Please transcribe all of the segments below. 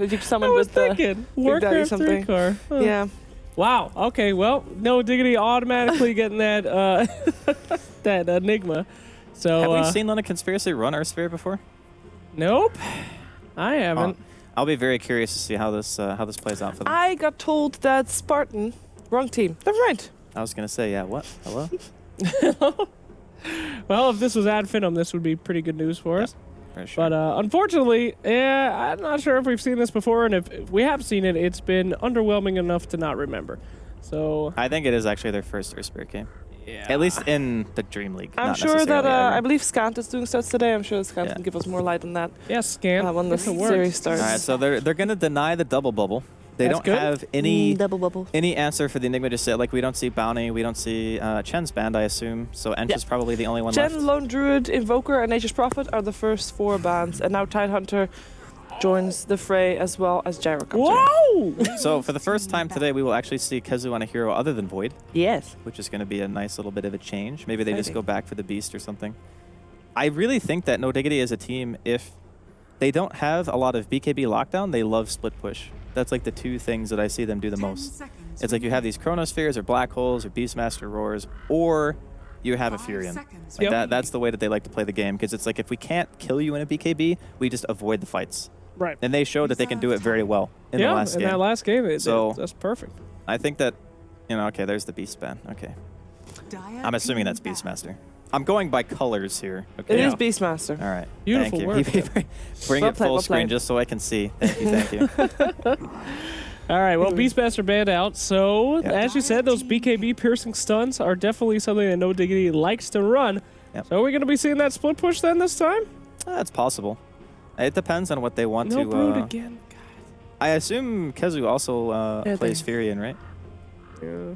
that you summoned with the Big Daddy Warcraft 3 something. car. Huh. Yeah. Wow. Okay. Well, no Diggity automatically getting that that Enigma. So have we seen Luna Conspiracy run our sphere before? Nope. I haven't. I'll be very curious to see how this plays out for them. I got told that Spartan, wrong team. Never mind. I was gonna say, yeah. What? Hello? Well, if this was ad finum, this would be pretty good news for us. For sure. But unfortunately, I'm not sure if we've seen this before, and if we have seen it, it's been underwhelming enough to not remember. So I think it is actually their first Earth Spirit game. yeah. At least in the Dream League. I'm not sure that necessarily I every- believe Scant is doing stats today. I'm sure Scant can give us more light on that Yeah, scan. when the If it works. series starts. All right, so they're gonna deny the double bubble. They That's don't good. have any double bubble. any answer for the Enigma just yet. Like we don't see Bounty, we don't see Chen's band, I assume. So Ench is probably the only one left. Chen, Lone Druid, Invoker, and Nature's Prophet are the first 4 bands, and now Tidehunter joins the fray as well as Gyrocopter. Whoa! So for the first time today, we will actually see Kezu on a hero other than Void, Yes. which is going to be a nice little bit of a change. Maybe they just Exciting. go back for the Beast or something. I really think that No Diggity is a team, if they don't have a lot of BKB lockdown, they love split push. That's like the 2 things that I see them do the most. It's like you have these Chronospheres or Black Holes or Beastmaster Roars, or you have a Furion. Like that's the way that they like to play the game, because it's like if we can't kill you in a BKB, we just avoid the fights. Right. And they showed that they can do it very well in the last game. that last game, So- that's perfect. I think that, okay, there's the Beast Band. Okay. I'm assuming that's Beastmaster. I'm going by colors here. Okay. It is Beastmaster. All right. Beautiful Thank you. work. Bring Well it played, full well screen played. just so I can see. Thank you. Thank you. All right, well, Beastmaster banned out. So, Yep. as you said, those BKB piercing stuns are definitely something that No Diggity likes to run. Yep. So, are we going to be seeing that split push then this time? That's possible. It depends on what they want No to. Brood again. I assume Kezu also plays Furion, right? Yeah.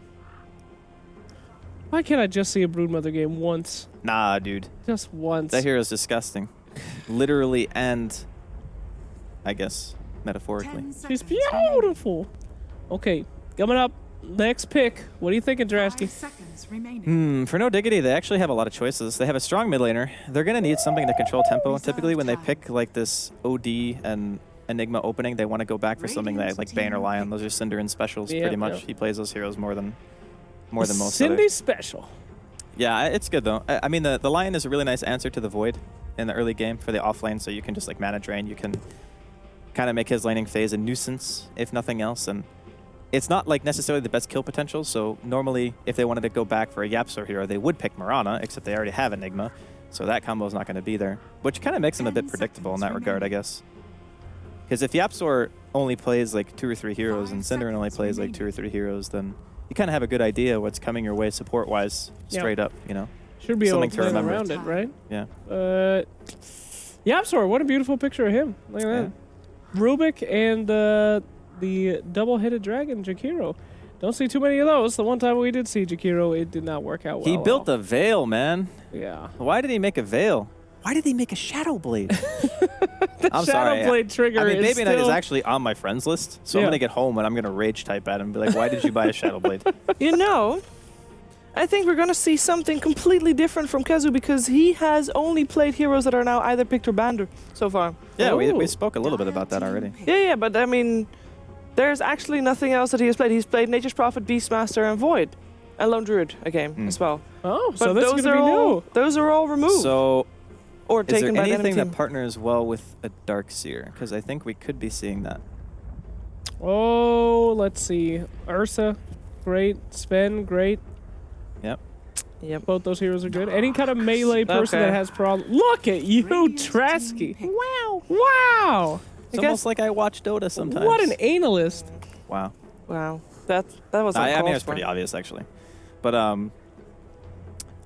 Why can't I just see a Broodmother game once? Nah, dude. Just once. That hero is disgusting. Literally and, I guess, metaphorically. She's beautiful. Okay, coming up, next pick. What are you thinking, Drasky? For No Diggity, they actually have a lot of choices. They have a strong mid laner. They're going to need something to control tempo. Typically, when they pick like this OD and Enigma opening, they want to go back for something that like Bane or Lion. Those are Cinderin specials, Yep, pretty much. yep. He plays those heroes more than most Cindy others. special. Yeah, it's good though. I mean, the Lion is a really nice answer to the Void in the early game for the off lane, so you can just like mana drain. You can kind of make his laning phase a nuisance, if nothing else. And it's not like necessarily the best kill potential, so normally if they wanted to go back for a Yapsor hero, they would pick Mirana, except they already have Enigma, so that combo is not going to be there, which kind of makes them a bit predictable in that regard, I guess. Because if Yapsor only plays like 2 or 3 heroes and Cinderin only plays like 2 or 3 heroes, then you kind of have a good idea what's coming your way support-wise, straight up, you know? Should be able Something to to plan remember. around it, right? Yeah. Yapsor, what a beautiful picture of him. Look at that. Rubik and the double-headed dragon, Jakiro. Don't see too many of those. The one time we did see Jakiro, it did not work out well. He built a veil, man. Yeah. Why did he make a veil? Why did he make a Shadow Blade? I'm Shadow sorry. Blade trigger I mean, is Baby Knight is still- actually on my friends list, so I'm Yeah. going to get home and I'm going to rage type at him and be like, why did you buy a Shadow Blade? You know, I think we're going to see something completely different from Kezu because he has only played heroes that are now either picked or banned so far. Yeah, Ooh. we spoke a little bit about that already. Yeah, but I mean, there's actually nothing else that he has played. He's played Nature's Prophet, Beastmaster, and Void. And Lone Druid a game as well. Oh, But so this is those going to are be all new. those are all removed So, or is there taken by the enemy anything team. that partners well with a Darkseer? Because I think we could be seeing that. Oh, let's see. Ursa, great. Sven, great. Yep. Yep. Both those heroes are good. Any kind of melee person Okay. that has problems. Look at you, Trasky. Wow. Wow. It's almost like I watch Dota sometimes. What an analyst. Wow. Wow, that was I mean, uncalled it's pretty for. obvious, actually. But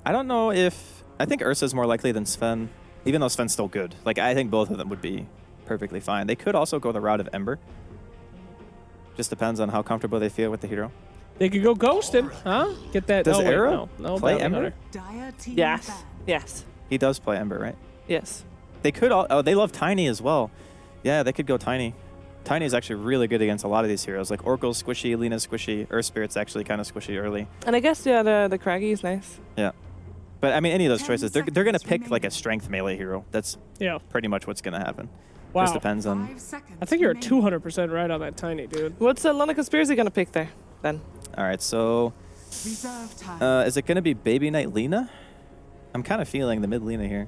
I don't know if... I think Ursa's more likely than Sven, even though Sven's still good. Like, I think both of them would be perfectly fine. They could also go the route of Ember. Just depends on how comfortable they feel with the hero. They could go ghosting, huh? Get that. Does oh, wait, Arrow no, play Bounty Ember? Hunter. Yes. He does play Ember, right? Yes. They could all... Oh, they love Tiny as well. Yeah, they could go Tiny. Tiny is actually really good against a lot of these heroes. Like Oracle's squishy, Lena's squishy, Earth Spirit's actually kind of squishy early. And I guess the Craggy is nice. Yeah. But I mean, any of those choices, they're going to pick like a strength melee hero. That's Yeah. pretty much what's going to happen. Wow. Just depends on. 5 seconds I think you're remaining. 200% right on that tiny, dude. What's London Conspiracy gonna pick there, then? All right, so Reserve time. is it going to be Baby Knight Lina? I'm kind of feeling the mid Lina here.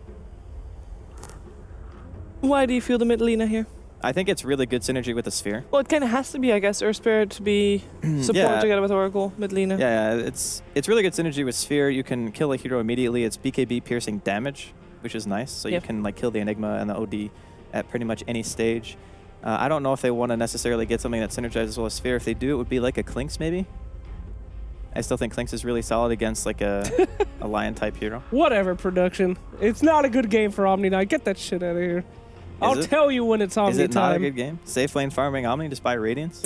Why do you feel the mid Lina here? I think it's really good synergy with the Sphere. Well, it kind of has to be, I guess, Earth Spirit to be support Yeah. together with Oracle, mid Lina. Yeah, it's really good synergy with Sphere. You can kill a hero immediately. It's BKB piercing damage, which is nice. So Yep. you can like kill the Enigma and the OD at pretty much any stage. I don't know if they want to necessarily get something that synergizes well with Sphere. If they do, it would be like a Clinks maybe. I still think Clinks is really solid against like a Lion type hero. Whatever, production. It's not a good game for Omni Knight. Get that shit out of here. I'll it? tell you when it's Omni Is it not a time. good game? Safe lane farming Omni just buy Radiance?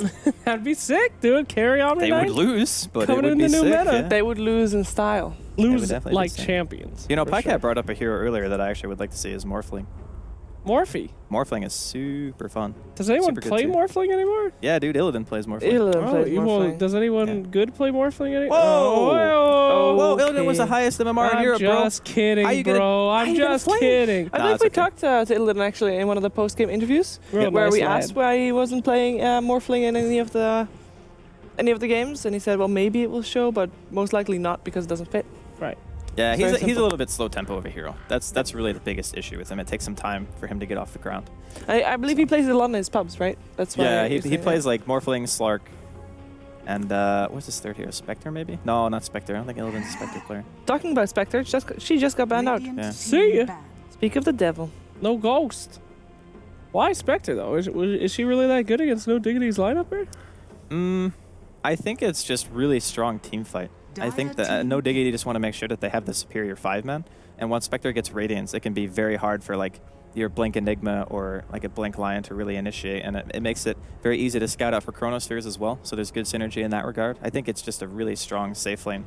That'd be sick, dude. Carry Omni They Knight. would lose, but Coming it would in be the new sick. meta. Yeah. They would lose in style. Lose definitely like be sick. champions. You know, for Pycat sure. brought up a hero earlier that I actually would like to see is Morphling. Morphe. Morphling is super fun. Does anyone Super good play too. Morphling anymore? Yeah, dude, Illidan plays Morphling. Illidan plays well, Morphling. does anyone Yeah. good play Morphling anymore? Whoa! Whoa, Okay. Illidan was the highest MMR I'm hero, bro. just kidding, How you gonna- bro. how I'm you gonna just play? kidding. I Nah, believe it's we okay. talked to Illidan actually in one of the post-game interviews, Real where nice we lad. asked why he wasn't playing Morphling in any of the games, and he said, well, maybe it will show, but most likely not because it doesn't fit. Right. Yeah, Very he's a simple. little bit slow tempo of a hero. That's really the biggest issue with him. It takes some time for him to get off the ground. I believe he plays a lot in his pubs, right? That's why. Yeah, he you're saying plays like Morphling, Slark, and what's his third hero? Spectre maybe? No, not Spectre. I don't think Illidan's a Spectre player. that. Talking about Spectre, she just got banned out. Radiant Yeah. See ya. banned. Speak of the devil. No Ghost. Why Spectre, though? Is she really that good against No Diggity's lineup here? I think it's just really strong team fight. I think that No Diggity just want to make sure that they have the superior 5-man, and once Spectre gets Radiance, it can be very hard for like your Blink Enigma or like a Blink Lion to really initiate, and it makes it very easy to scout out for Chronospheres as well, so there's good synergy in that regard. I think it's just a really strong safe lane,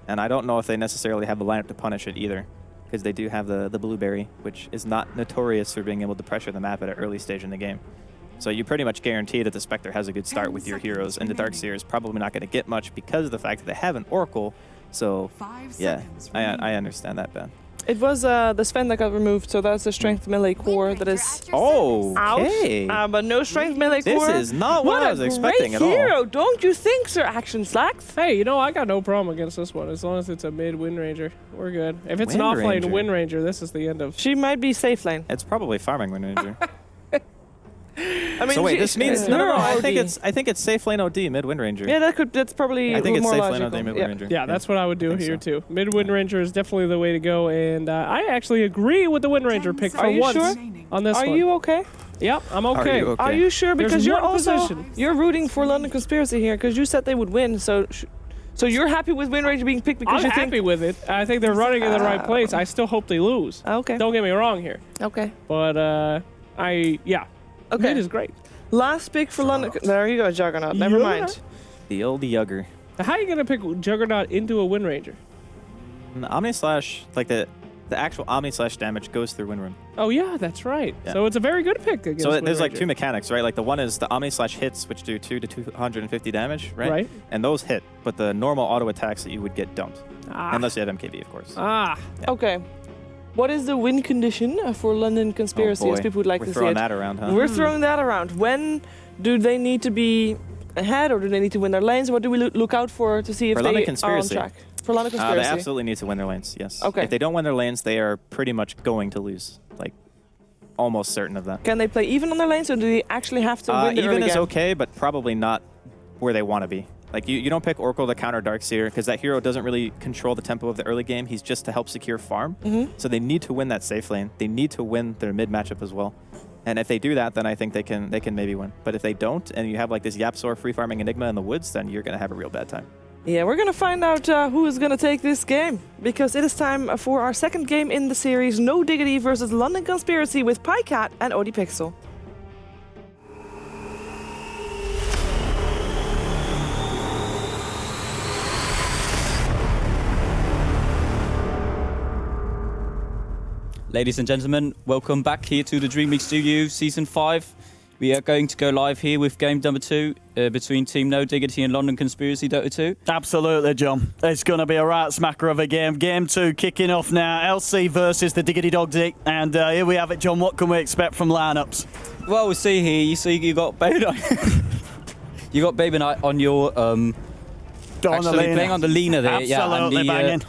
and I don't know if they necessarily have the lineup to punish it either, because they do have the Blueberry, which is not notorious for being able to pressure the map at an early stage in the game. So you pretty much guarantee that the Spectre has a good start 10 with your seconds heroes, and the remaining. Darkseer is probably not going to get much because of the fact that they have an Oracle. So 5 yeah, seconds I remaining. understand that, Ben. It was the Sven that got removed, so that's the strength melee core that is Oh, out. okay. But no strength melee This core. is not what I was expecting great at all. hero, don't you think, Sir Action Slacks? Hey, you know, I got no problem against this one as long as it's a mid Wind Ranger. We're good. If it's an Wind offlane Ranger? Wind Ranger, this is the end of. She might be safe lane. It's probably farming Wind Ranger. I mean, So wait, this means no. her I OD. think it's safe lane OD mid Wind Ranger. Yeah, that's probably I think it's more safe logical. lane OD mid Yeah. Wind Ranger. Yeah, that's what I would do think here so. too. Mid Wind Ranger is definitely the way to go, and I actually agree with the Wind Ranger 10 pick for Are you once sure? remaining. on this Are one. you okay? Yep, I'm okay. you okay? Are you sure? There's Because you're one also position. you're rooting for London Conspiracy here because you said they would win. So you're happy with Wind Ranger being picked because I'm you happy think with it. I think they're running in the right place. I still hope they lose. okay, Don't get me wrong here, okay, but mid okay. is great. Last pick for London. There you go, Juggernaut. Never Yeah. mind. The old Yugger. How are you gonna pick Juggernaut into a Wind Ranger? Omni Slash, like the actual Omni Slash damage goes through Wind Rune. Oh yeah, that's right. Yeah. So it's a very good pick against So Wind there's like Ranger. two mechanics, right? Like the one is the Omni Slash hits, which do 2 to 250 damage, right? Right. And those hit, but the normal auto attacks that you would get don't. Ah. Unless you have MKB, of course. Ah. Okay. What is the win condition for London Conspiracy, Oh, as boy. people would like We're to see throwing it? that around, huh? We're throwing that around. When do they need to be ahead, or do they need to win their lanes? What do we look out for to see if For they London are on Conspiracy. track? For London They Conspiracy. absolutely need to win their lanes, yes. Okay. If they don't win their lanes, they are pretty much going to lose. Like, almost certain of that. Can they play even on their lanes, or do they actually have to win the Even early is game? okay, but probably not where they want to be. Like, you don't pick Oracle to counter Darkseer, because that hero doesn't really control the tempo of the early game. He's just to help secure farm. So they need to win that safe lane. They need to win their mid matchup as well. And if they do that, then I think they can maybe win. But if they don't, and you have like this Yapsor free farming Enigma in the woods, then you're going to have a real bad time. Yeah, we're gonna find out who is gonna take this game, because it is time for our second game in the series, No Diggity versus London Conspiracy with Pycat and ODPixel. Ladies and gentlemen, welcome back here to the DreamLeague Studio Season 5. We are going to go live here with game number 2 between Team No Diggity and London Conspiracy Dota 2. Absolutely, John. It's going to be a right smacker of a game. Game 2 kicking off now. LC versus the Diggity Dog Dick. And here we have it, John. What can we expect from lineups? Well, we see here, you got Baby Knight. You got Baby Knight on your actually playing on the Lina there. Absolutely, yeah, banging.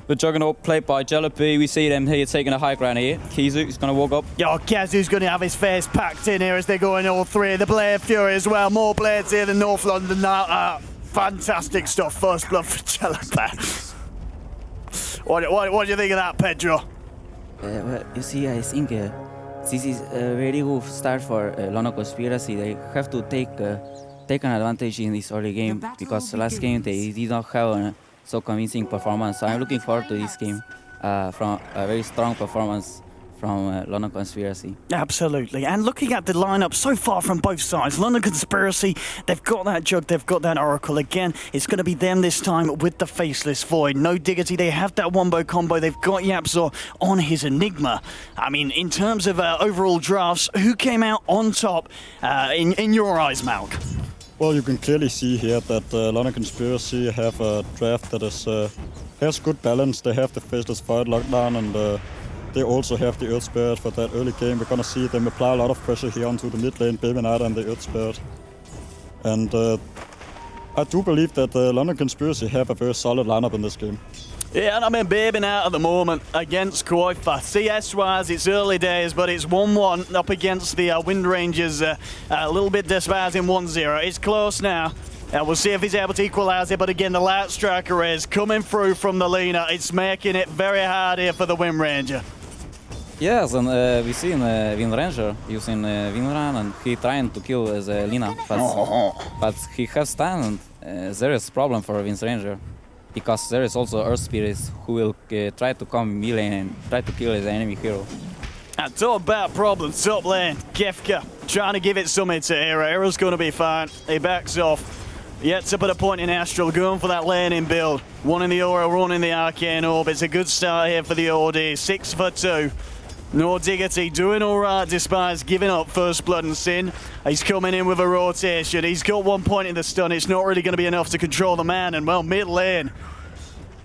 The Juggernaut played by Jalopy. We see them here taking a high ground here. Kizu is going to walk up. Yo, Kazu's going to have his face packed in here as they go in all three. The Blade Fury as well. More blades here than North London now. Fantastic stuff. First blood for Jalopy. What do you think of that, Pedro? Well, you see, I think this is a very good start for London Conspiracy. They have to take an advantage in this early game because the last game they did not have a so convincing performance. So I'm looking forward to this game from a very strong performance from London Conspiracy. Absolutely. And looking at the lineup so far from both sides, London Conspiracy, they've got that Jug, they've got that Oracle. Again, it's going to be them this time with the Faceless Void. No Diggity, they have that wombo combo. They've got Yapzor on his Enigma. I mean, in terms of overall drafts, who came out on top in your eyes, Malk? Well, you can clearly see here that London Conspiracy have a draft that is has good balance. They have the Faceless Void lockdown, and they also have the Earth Spirit for that early game. We're gonna see them apply a lot of pressure here onto the mid lane, Baby Knight and the Earth Spirit. And I do believe that London Conspiracy have a very solid lineup in this game. Yeah, and I mean, Baby Knight at the moment against Koifa. CS-wise, it's early days, but it's 1-1 up against the Wind Rangers. A little bit despised in 1-0. It's close now. We'll see if he's able to equalise it, but again, the Light Striker is coming through from the Lina. It's making it very hard here for the Wind Ranger. Yes, and we see Wind Ranger using Windrun, and he trying to kill as Lina, but he has stun, and there is problem for Wind Ranger. Because there is also Earth Spirits who will try to come melee and try to kill his enemy hero. And talk about problems, top lane. Kefka trying to give it something to Hero. Hero's going to be fine. He backs off. Yet to put a point in Astral, going for that laning build. One in the Aura, one in the Arcane Orb. It's a good start here for the OD. 6 for 2. No Diggity doing all right despite giving up First Blood and Sin. He's coming in with a rotation. He's got 1 point in the stun. It's not really going to be enough to control the man. And well, mid lane,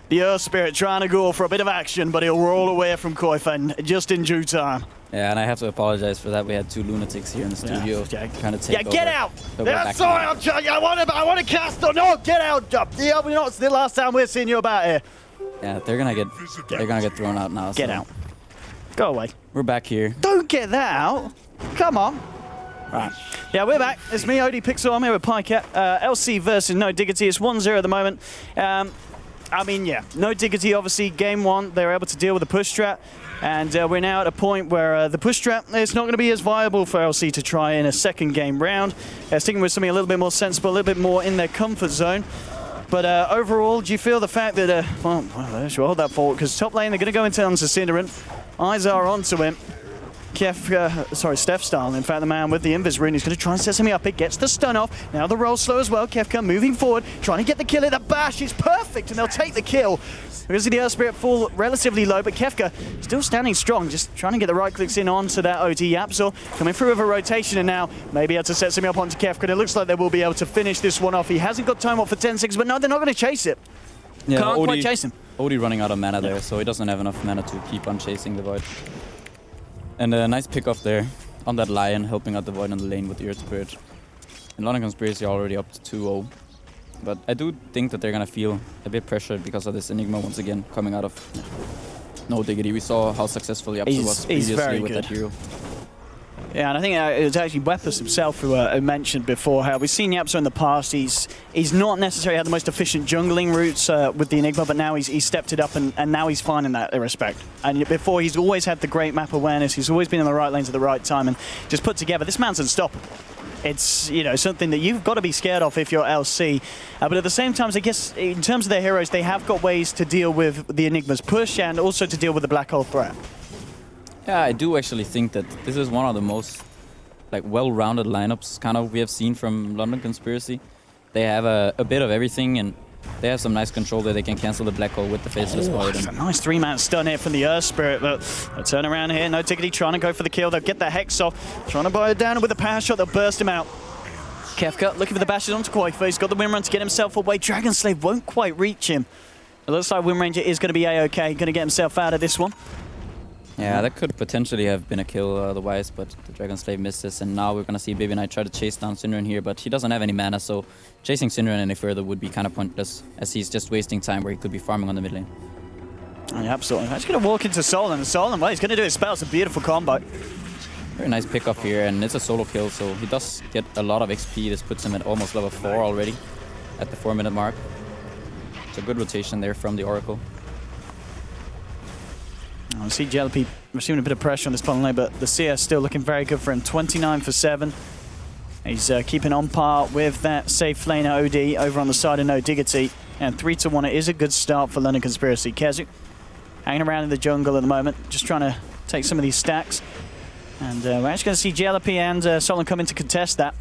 the Earth Spirit trying to go for a bit of action, but he'll roll away from Koifen just in due time. Yeah, and I have to apologize for that. We had 2 lunatics here in the studio. Yeah, kind of take over. Get out! So Yeah, sorry, I'm trying. I want to cast on. No, get out! Yeah, we're not. It's the last time we're seeing you about here. Yeah, they're gonna get thrown out now. Get so. out. Go away. We're back here. Don't get that out. Come on. Right. Yeah, we're back. It's me, OD Pixel. I'm here with Pycat. LC versus No Diggity. It's 1-0 at the moment. I mean, yeah, No Diggity, obviously, game 1, they were able to deal with the push strat. And we're now at a point where the push strat is not going to be as viable for LC to try in a second game round. Sticking with something a little bit more sensible, a little bit more in their comfort zone. But overall, do you feel the fact that, well, they should hold that forward, because top lane, they're going to go into Cinderant. Eyes are onto him. Steph Style, in fact, the man with the Invis rune, he's going to try and set something up. It gets the stun off. Now the roll slow as well. Kefka moving forward, trying to get the kill at the bash. It's perfect, and they'll take the kill. We're going to see the Earth Spirit fall relatively low, but Kefka still standing strong, just trying to get the right clicks in onto that OT Yapzor. Coming through with a rotation, and now maybe able to set something up onto Kefka. And it looks like they will be able to finish this one off. He hasn't got time off for 10 seconds, but no, they're not going to chase it. Yeah, Can't quite chase him. Odie running out of mana there, so he doesn't have enough mana to keep on chasing the Void. And a nice pick off there on that Lion, helping out the Void on the lane with the Earth Spirit. And London Conspiracy already up to 2-0. But I do think that they're going to feel a bit pressured because of this Enigma once again coming out of No Diggity. We saw how successful Yapzor was previously with that hero. Yeah, and I think it was actually Weppers himself who mentioned before how we've seen Yapzor in the past. He's not necessarily had the most efficient jungling routes with the Enigma, but now he's stepped it up, and now he's fine in that respect. And before, he's always had the great map awareness. He's always been in the right lanes at the right time, and just put together, this man's unstoppable. It's, you know, something that you've got to be scared of if you're LC. But at the same time, I guess, in terms of their heroes, they have got ways to deal with the Enigma's push and also to deal with the black hole threat. Yeah, I do actually think that this is one of the most well-rounded lineups kind of we have seen from London Conspiracy. They have a bit of everything, and they have some nice control there. They can cancel the black hole with the faceless void. It's a nice 3-man stun here from the Earth Spirit, but they'll turn around here. No Diggity trying to go for the kill. They'll get the Hex off. Trying to buy it down, and with a power shot, they'll burst him out. Kefka looking for the bashes onto Koifa. He's got the Wind Run to get himself away. Dragon Slave won't quite reach him. It looks like Wind Ranger is going to be A-OK. Going to get himself out of this one. Yeah, that could potentially have been a kill otherwise, but the Dragon Slave misses, and now we're going to see Baby Knight try to chase down Synderen here, but he doesn't have any mana, so chasing Synderen any further would be kind of pointless, as he's just wasting time where he could be farming on the mid lane. Oh, yeah, absolutely. I'm actually going to walk into Solon, and Solon, well, he's going to do his spell. It's a beautiful combo. Very nice pick up here, and it's a solo kill, so he does get a lot of XP. This puts him at almost level 4 already, at the 4-minute mark. It's a good rotation there from the Oracle. I see JLP receiving a bit of pressure on this bottom lane, but the CS still looking very good for him. 29 for 7. He's keeping on par with that safe laner OD over on the side of No Diggity. And 3-1, it is a good start for London Conspiracy. Kezu hanging around in the jungle at the moment, just trying to take some of these stacks. And we're actually going to see JLP and Solon come in to contest that.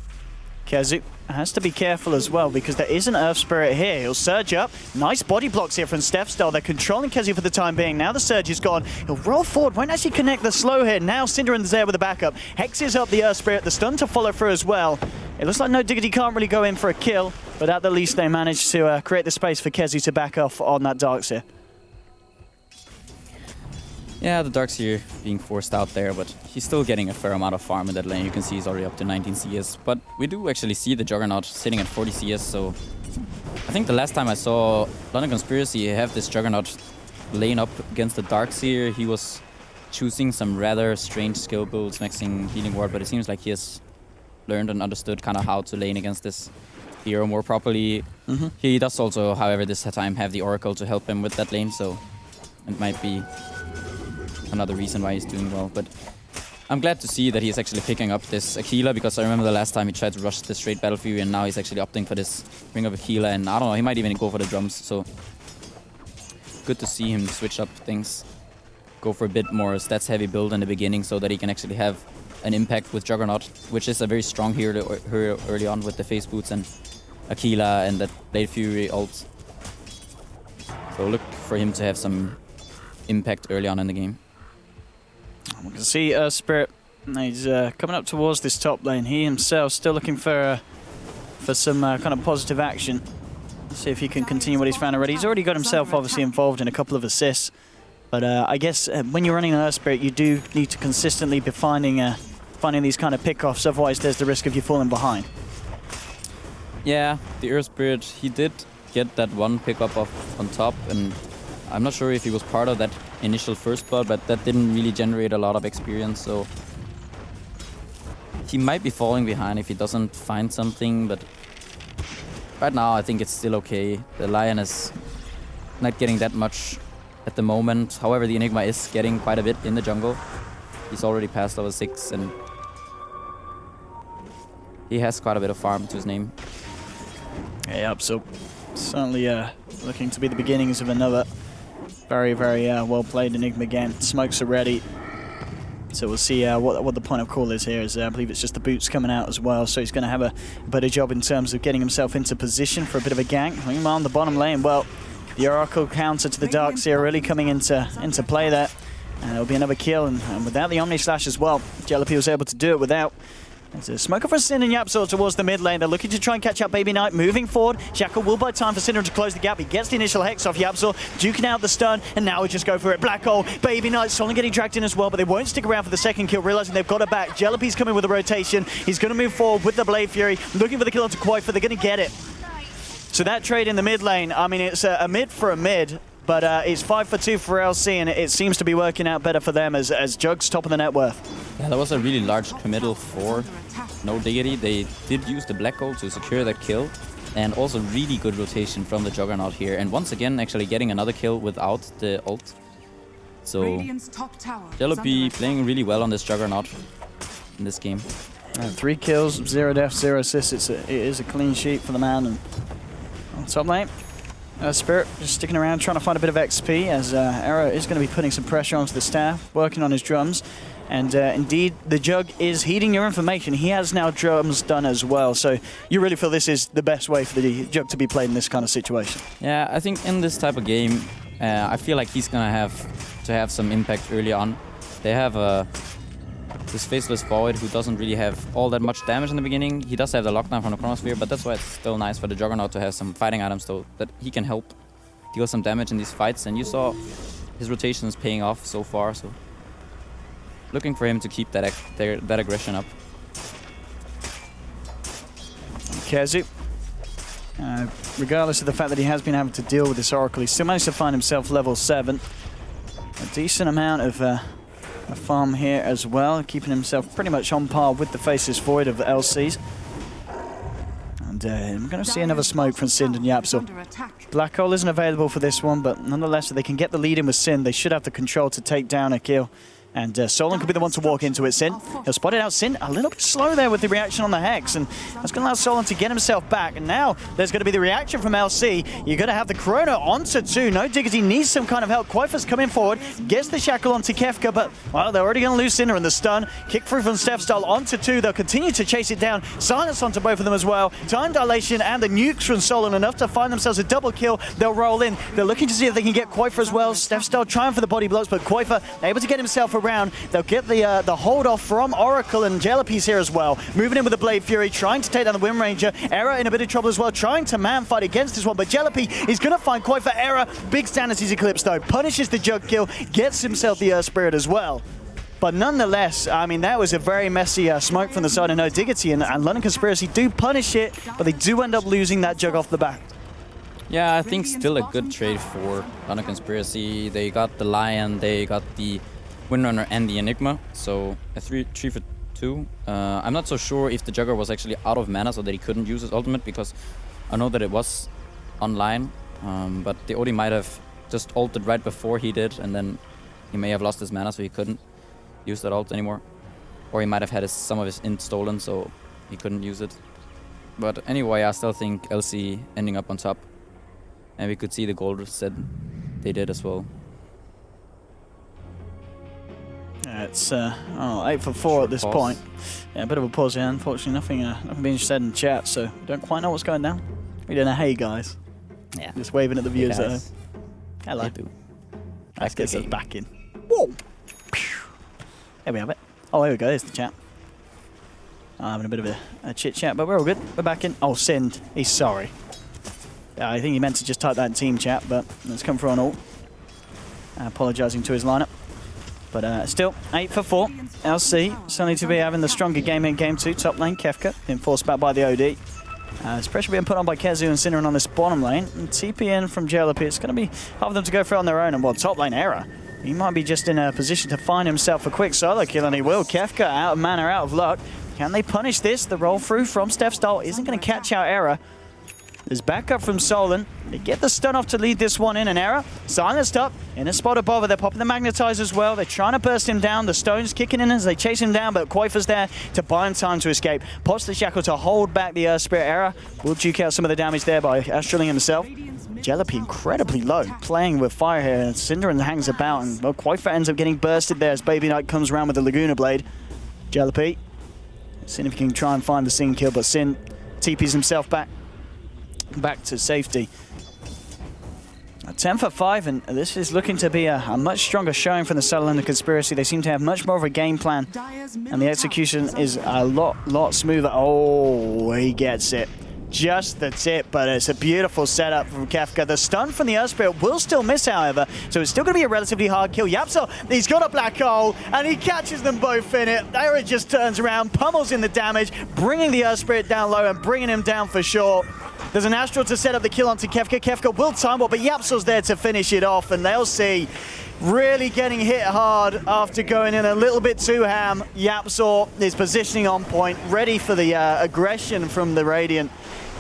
Kezu has to be careful as well because there is an Earth Spirit here. He'll surge up. Nice body blocks here from Stepstyle. They're controlling Kezu for the time being. Now the surge is gone. He'll roll forward. Won't actually connect the slow hit. Now Synderen's there with a backup. Hexes up the Earth Spirit. The stun to follow through as well. It looks like No Diggity can't really go in for a kill, but at the least they managed to create the space for Kezu to back off on that Darkseer. Yeah, the Darkseer being forced out there, but he's still getting a fair amount of farm in that lane. You can see he's already up to 19 CS. But we do actually see the Juggernaut sitting at 40 CS, so I think the last time I saw London Conspiracy have this Juggernaut lane up against the Darkseer, he was choosing some rather strange skill builds, maxing Healing Ward, but it seems like he has learned and understood kind of how to lane against this hero more properly. He does also, however, this time have the Oracle to help him with that lane, so it might be another reason why he's doing well. But I'm glad to see that he's actually picking up this Aquila, because I remember the last time he tried to rush the straight Battle Fury, and now he's actually opting for this Ring of Aquila, and I don't know, he might even go for the drums, so good to see him switch up things, go for a bit more stats heavy build in the beginning so that he can actually have an impact with Juggernaut, which is a very strong hero early on with the Face Boots and Aquila and that Blade Fury ult. So look for him to have some impact early on in the game. We can see Spirit, he's coming up towards this top lane. He himself still looking for some kind of positive action. See if he can continue what he's found already. He's already got himself obviously involved in a couple of assists. But I guess when you're running an Earth Spirit, you do need to consistently be finding these kind of pickoffs. Otherwise, there's the risk of you falling behind. Yeah, the Earth Spirit, he did get that one pickup off on top, and I'm not sure if he was part of that initial first blood, but that didn't really generate a lot of experience, so he might be falling behind if he doesn't find something, but right now I think it's still okay. The Lion is not getting that much at the moment. However, the Enigma is getting quite a bit in the jungle. He's already past level 6 and he has quite a bit of farm to his name. Yeah, so certainly looking to be the beginnings of another very, very well played Enigma game. Smokes are ready. So we'll see what the point of call is here. I believe it's just the boots coming out as well. So he's going to have a better job in terms of getting himself into position for a bit of a gank. Meanwhile, on the bottom lane, well, the Oracle counter to the Darkseer really coming into play there. And it'll be another kill. And without the Omni Slash as well, JLP was able to do it without. There's a smoker for Sin and Yapsor towards the mid lane. They're looking to try and catch up Baby Knight. Moving forward, Shackle will buy time for Synderen to close the gap. He gets the initial Hex off Yapsor, duking out the stun, and now we just go for it. Black Hole, Baby Knight, Solon getting dragged in as well, but they won't stick around for the second kill, realizing they've got it back. JLP's coming with a rotation. He's going to move forward with the Blade Fury, looking for the kill onto Koifa. They're going to get it. So that trade in the mid lane, I mean, it's a mid for a mid, but it's 5 for 2 for LC, and it seems to be working out better for them as Jug's top of the net worth. Yeah, that was a really large committal for No Diggity. They did use the Black Hole to secure that kill, and also really good rotation from the Juggernaut here. And once again, actually getting another kill without the ult. So JLP playing really well on this Juggernaut in this game. 3 kills, 0 deaths, 0 assists. It is a clean sheet for the man. And on top lane, Spirit just sticking around trying to find a bit of XP as Arrow is going to be putting some pressure onto the staff, working on his drums. And indeed, the Jug is heeding your information. He has now drums done as well. So you really feel this is the best way for the Jug to be played in this kind of situation? Yeah, I think in this type of game, I feel like he's gonna have to have some impact early on. They have this Faceless Void who doesn't really have all that much damage in the beginning. He does have the lockdown from the Chronosphere, but that's why it's still nice for the Juggernaut to have some fighting items though, that he can help deal some damage in these fights. And you saw his rotation is paying off so far, so looking for him to keep that aggression up. Kezu, regardless of the fact that he has been having to deal with this Oracle, he still managed to find himself level 7. A decent amount of a farm here as well, keeping himself pretty much on par with the Faceless Void of the LCs. And I'm going to see another smoke from Sind and Yapsel. Black Hole isn't available for this one, but nonetheless, if they can get the lead in with Sind, they should have the control to take down a kill. And Solon could be the one to walk into it. Sin, he'll spot it out. Sin a little bit slow there with the reaction on the Hex, and that's going to allow Solon to get himself back. And now there's going to be the reaction from LC. You're going to have the Chrono onto 2. No Diggity needs some kind of help. Quaifa's coming forward, gets the Shackle onto Kefka, but, well, they're already going to lose Sinner in the stun. Kick through from Stefstyle onto 2. They'll continue to chase it down. Silence onto both of them as well. Time Dilation and the nukes from Solon, enough to find themselves a double kill. They'll roll in. They're looking to see if they can get Quaifa as well. Stefstyle trying for the body blocks, but Quaifa able to get himself around. They'll get the hold off from Oracle, and Jalape's here as well. Moving in with the Blade Fury, trying to take down the Wind Ranger. Era in a bit of trouble as well, trying to man fight against this one, but Jalape is going to find Quaifa. Era, big stand as he's Eclipse though, punishes the Jug kill, gets himself the Earth Spirit as well. But nonetheless, I mean, that was a very messy smoke from the side of No Diggity, and London Conspiracy do punish it, but they do end up losing that Jug off the back. Yeah, I think still a good trade for London Conspiracy. They got the Lion, they got the Windrunner and the Enigma, so a 3 for 2. I'm not so sure if the Jugger was actually out of mana so that he couldn't use his ultimate, because I know that it was online, but the Odie might have just ulted right before he did, and then he may have lost his mana so he couldn't use that ult anymore. Or he might have had some of his int stolen so he couldn't use it. But anyway, I still think LC ending up on top, and we could see the gold set they did as well. It's 8 for 4 at this point. Yeah, a bit of a pause here. Unfortunately, nothing being said in chat, so we don't quite know what's going down. We don't know. Hey guys. Yeah. Just waving at the viewers at home. Hello. Let's get us back in. Whoa. There we have it. Oh, here we go. There's the chat. Having a bit of a chit chat, but we're all good. We're back in. Oh, Sind. He's sorry. Yeah, I think he meant to just type that in team chat, but it's come through on ult. Apologising to his lineup. But still, 8 for 4. LC certainly to be having the stronger game in game 2. Top lane, Kefka, being forced back by the OD. There's pressure being put on by Kezu and Sinnerin on this bottom lane. And TP in from JLP. It's going to be hard for them to go through on their own. And well, top lane Era, he might be just in a position to find himself a quick solo kill, and he will. Kefka out of mana, out of luck. Can they punish this? The roll through from Stefstyle isn't going to catch out Era. There's backup from Solon. They get the stun off to lead this one in. An Error silenced up in a spot above it. They're popping the Magnetize as well. They're trying to burst him down. The stone's kicking in as they chase him down, but Quaifa's there to buy him time to escape. Pops the Shackle to hold back the Earth Spirit. Error will duke out some of the damage there by Astraling himself. Jalape incredibly low, playing with fire here, and Cinderin hangs about, and well, Quaifa ends up getting bursted there as Baby Knight comes around with the Laguna Blade. Jalape, Sin if he can try and find the Sin kill, but Sin TPs himself back to safety. 10 for 5, and this is looking to be a much stronger showing from the Subtle and the Conspiracy. They seem to have much more of a game plan, and the execution is a lot smoother. Oh, he gets it. Just the tip, but it's a beautiful setup from Kefka. The stun from the Earth Spirit will still miss, however, so it's still going to be a relatively hard kill. Yapsel, he's got a black hole, and he catches them both in it. Era just turns around, pummels in the damage, bringing the Earth Spirit down low and bringing him down for sure. There's an Astral to set up the kill onto Kefka. Kefka will time it, but Yapsel's there to finish it off, and they'll see really getting hit hard after going in a little bit too ham. Yapsel is positioning on point, ready for the aggression from the Radiant.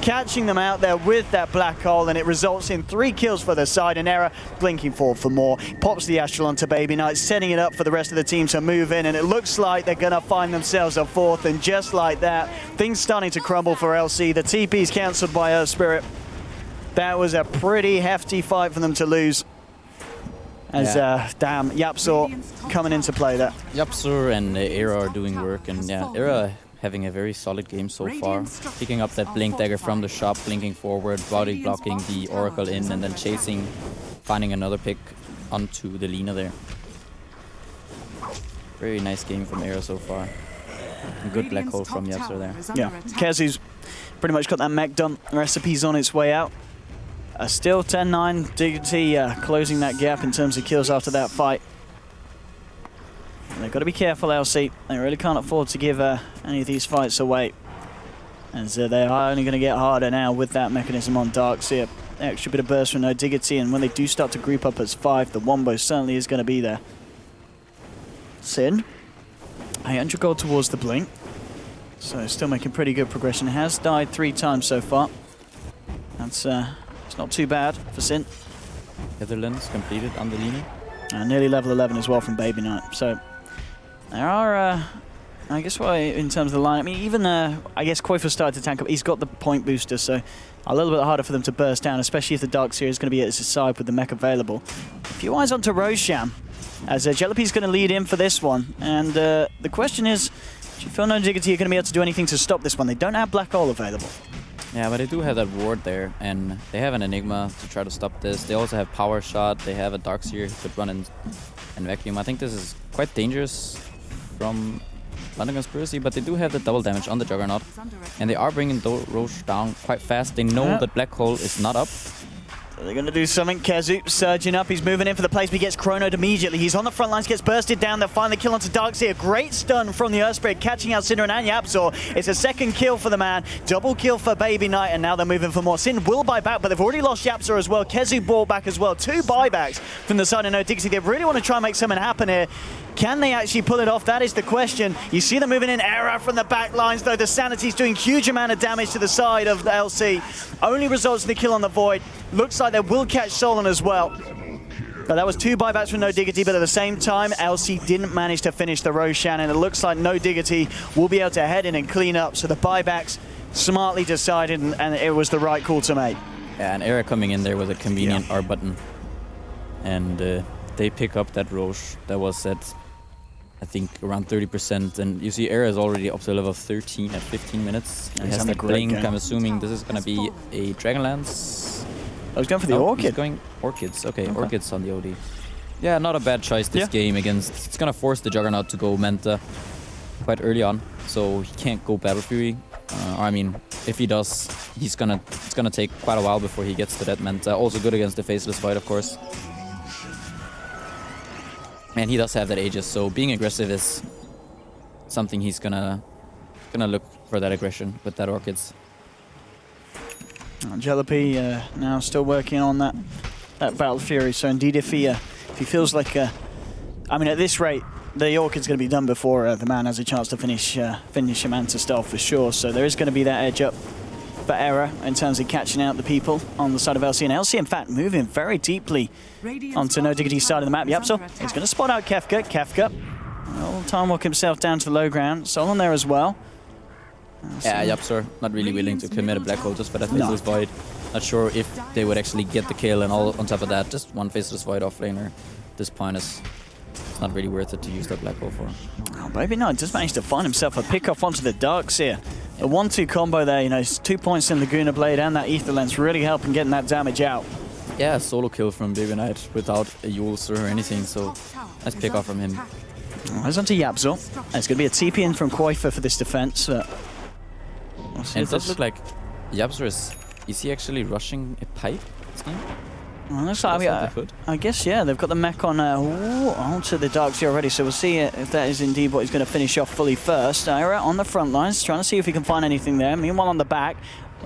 Catching them out there with that black hole, and it results in 3 kills for the side. And Era blinking forward for more. Pops the Astral onto Baby Knight, setting it up for the rest of the team to move in, and it looks like they're going to find themselves a 4th, and just like that, things starting to crumble for LC. The TP's cancelled by Earth Spirit. That was a pretty hefty fight for them to lose. As damn, Yapzor coming into play there. Yapzor and Era are doing work, and yeah, Era having a very solid game so far. Picking up that Blink Dagger from the shop, blinking forward, body blocking the Oracle in, and then chasing, finding another pick onto the Lina there. Very nice game from Era so far. A good black hole from Yapzor there. Yeah, Kezu's pretty much got that mech dump recipe's on its way out. Still 10-9, Diggity closing that gap in terms of kills after that fight. And they've got to be careful, LC. They really can't afford to give any of these fights away, as they are only going to get harder now with that mechanism on Darkseer. Extra bit of burst from no Diggity, and when they do start to group up as 5, the Wombo certainly is going to be there. Sin, 800 gold towards the Blink. So still making pretty good progression. Has died 3 times so far. That's it's not too bad for Sin. Netherlands completed on the Lina. Nearly level 11 as well from Baby Knight. So there are, I guess, in terms of the line, I mean, even I guess Koifa started to tank up. He's got the point booster, so a little bit harder for them to burst down, especially if the Darkseer is going to be at his side with the mech available. A few eyes onto Roshan, as Jellypy's going to lead in for this one. And the question is, do you feel no Diggity are going to be able to do anything to stop this one? They don't have Black Hole available. Yeah, but they do have that ward there, and they have an Enigma to try to stop this. They also have Power Shot, they have a Darkseer who could run and vacuum. I think this is quite dangerous from London Conspiracy, but they do have the double damage on the Juggernaut, and they are bringing Roche down quite fast. They know that Black Hole is not up. So they're going to do something. Kezu surging up. He's moving in for the place, but he gets chronoed immediately. He's on the front lines, gets bursted down. They'll find the kill onto Darkseer. Great stun from the Earth Spirit, catching out Syndra and Yapzor. It's a second kill for the man. Double kill for Baby Knight, and now they're moving for more. Sin will buy back, but they've already lost Yapzor as well. Kezu bought back as well. 2 buybacks from the side of No Diggity. They really want to try and make something happen here. Can they actually pull it off? That is the question. You see them moving in. Error from the back lines, though. The Sanity's doing huge amount of damage to the side of the LC. Only results in the kill on the Void. Looks like they will catch Solon as well. But that was 2 buybacks from No Diggity, but at the same time, LC didn't manage to finish the Roshan, and it looks like No Diggity will be able to head in and clean up. So the buybacks smartly decided, and it was the right call to make. Yeah, and Era coming in there with a convenient R button. And they pick up that Roche that was at, I think, around 30%. And you see Era is already up to level 13 at 15 minutes. He has that blink. I'm assuming this is going to be a Dragonlance. I was going for the Orchid. He's going Orchids. Okay, Orchids on the OD. Yeah, not a bad choice this game against... It's going to force the Juggernaut to go Manta quite early on. So he can't go Battle Fury. Or I mean, if he does, it's gonna take quite a while before he gets to that Manta. Also good against the Faceless Void, of course. And he does have that Aegis, so being aggressive is something he's gonna look for that aggression with that Orchids. Jellypy now still working on that Battle Fury. So indeed, if he feels like, I mean, at this rate, the Orchid's going to be done before the man has a chance to finish a Manta Stealth for sure. So there is going to be that edge up for Era in terms of catching out the people on the side of LC. And LC, in fact, moving very deeply onto No Diggity's side of the map. Yep, so he's going to spot out Kefka. Kefka will time walk himself down to the low ground. Solon there as well. Yeah, Yapzor not really willing to commit a Black Hole just for that Faceless Void. Not sure if they would actually get the kill, and all on top of that, just one Faceless Void offlaner. At this point it's not really worth it to use that Black Hole for. Oh, Baby Knight just managed to find himself a pick off onto the Darkseer. The 1-2 combo there, you know, 2 points in Laguna Blade and that Ether Lens really helping getting that damage out. Yeah, solo kill from Baby Knight without a Yules or anything, so nice pick off from him. Eyes onto Yapzor. It's going to be a TP in from Koifa for this defense. And it does look like Yapzor is he actually rushing a pipe this game? Well, looks like, I guess, yeah, they've got the mech on onto the Darkseer already, so we'll see if that is indeed what he's going to finish off fully first. Era on the front lines, trying to see if he can find anything there. Meanwhile, on the back,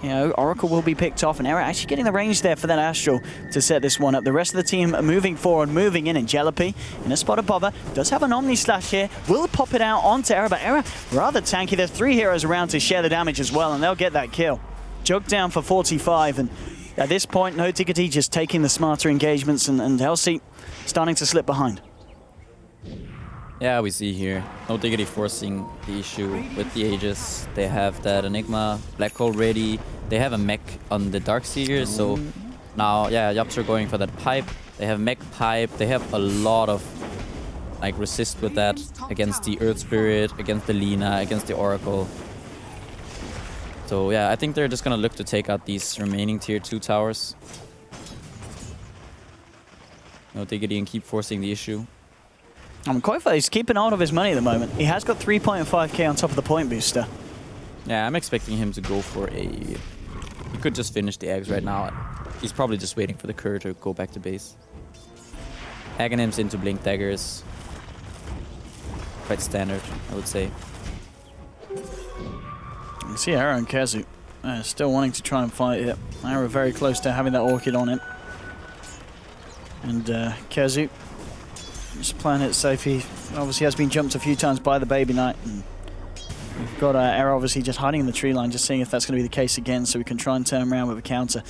you know, Oracle will be picked off, and Era actually getting the range there for that Astral to set this one up. The rest of the team are moving forward, moving in, and Jellypy in a spot of bother. Does have an Omni Slash here, will pop it out onto Era, but Era rather tanky. There's 3 heroes around to share the damage as well, and they'll get that kill. Jug down for 45, and at this point, No Diggity just taking the smarter engagements, and LC starting to slip behind. Yeah, we see here No Diggity forcing the issue with the Aegis. They have that Enigma, Black Hole ready. They have a mech on the Darkseer, so now, yeah, Yapzor going for that pipe. They have Mech Pipe. They have a lot of like resist with that against the Earth Spirit, against the Lina, against the Oracle. So yeah, I think they're just gonna look to take out these remaining tier 2 towers. No Diggity and keep forcing the issue. Koifa is keeping hold of his money at the moment. He has got 3.5k on top of the point booster. Yeah, I'm expecting him to go for a... He could just finish the eggs right now. He's probably just waiting for the Cur to go back to base. Aghanims into Blink Daggers. Quite standard, I would say. You see Arrow and Kazu still wanting to try and fight it. Arrow very close to having that Orchid on him. And Kazu just playing it safe. He obviously has been jumped a few times by the Baby Knight. And we've got Arrow obviously just hiding in the tree line, just seeing if that's going to be the case again, so we can try and turn around with a counter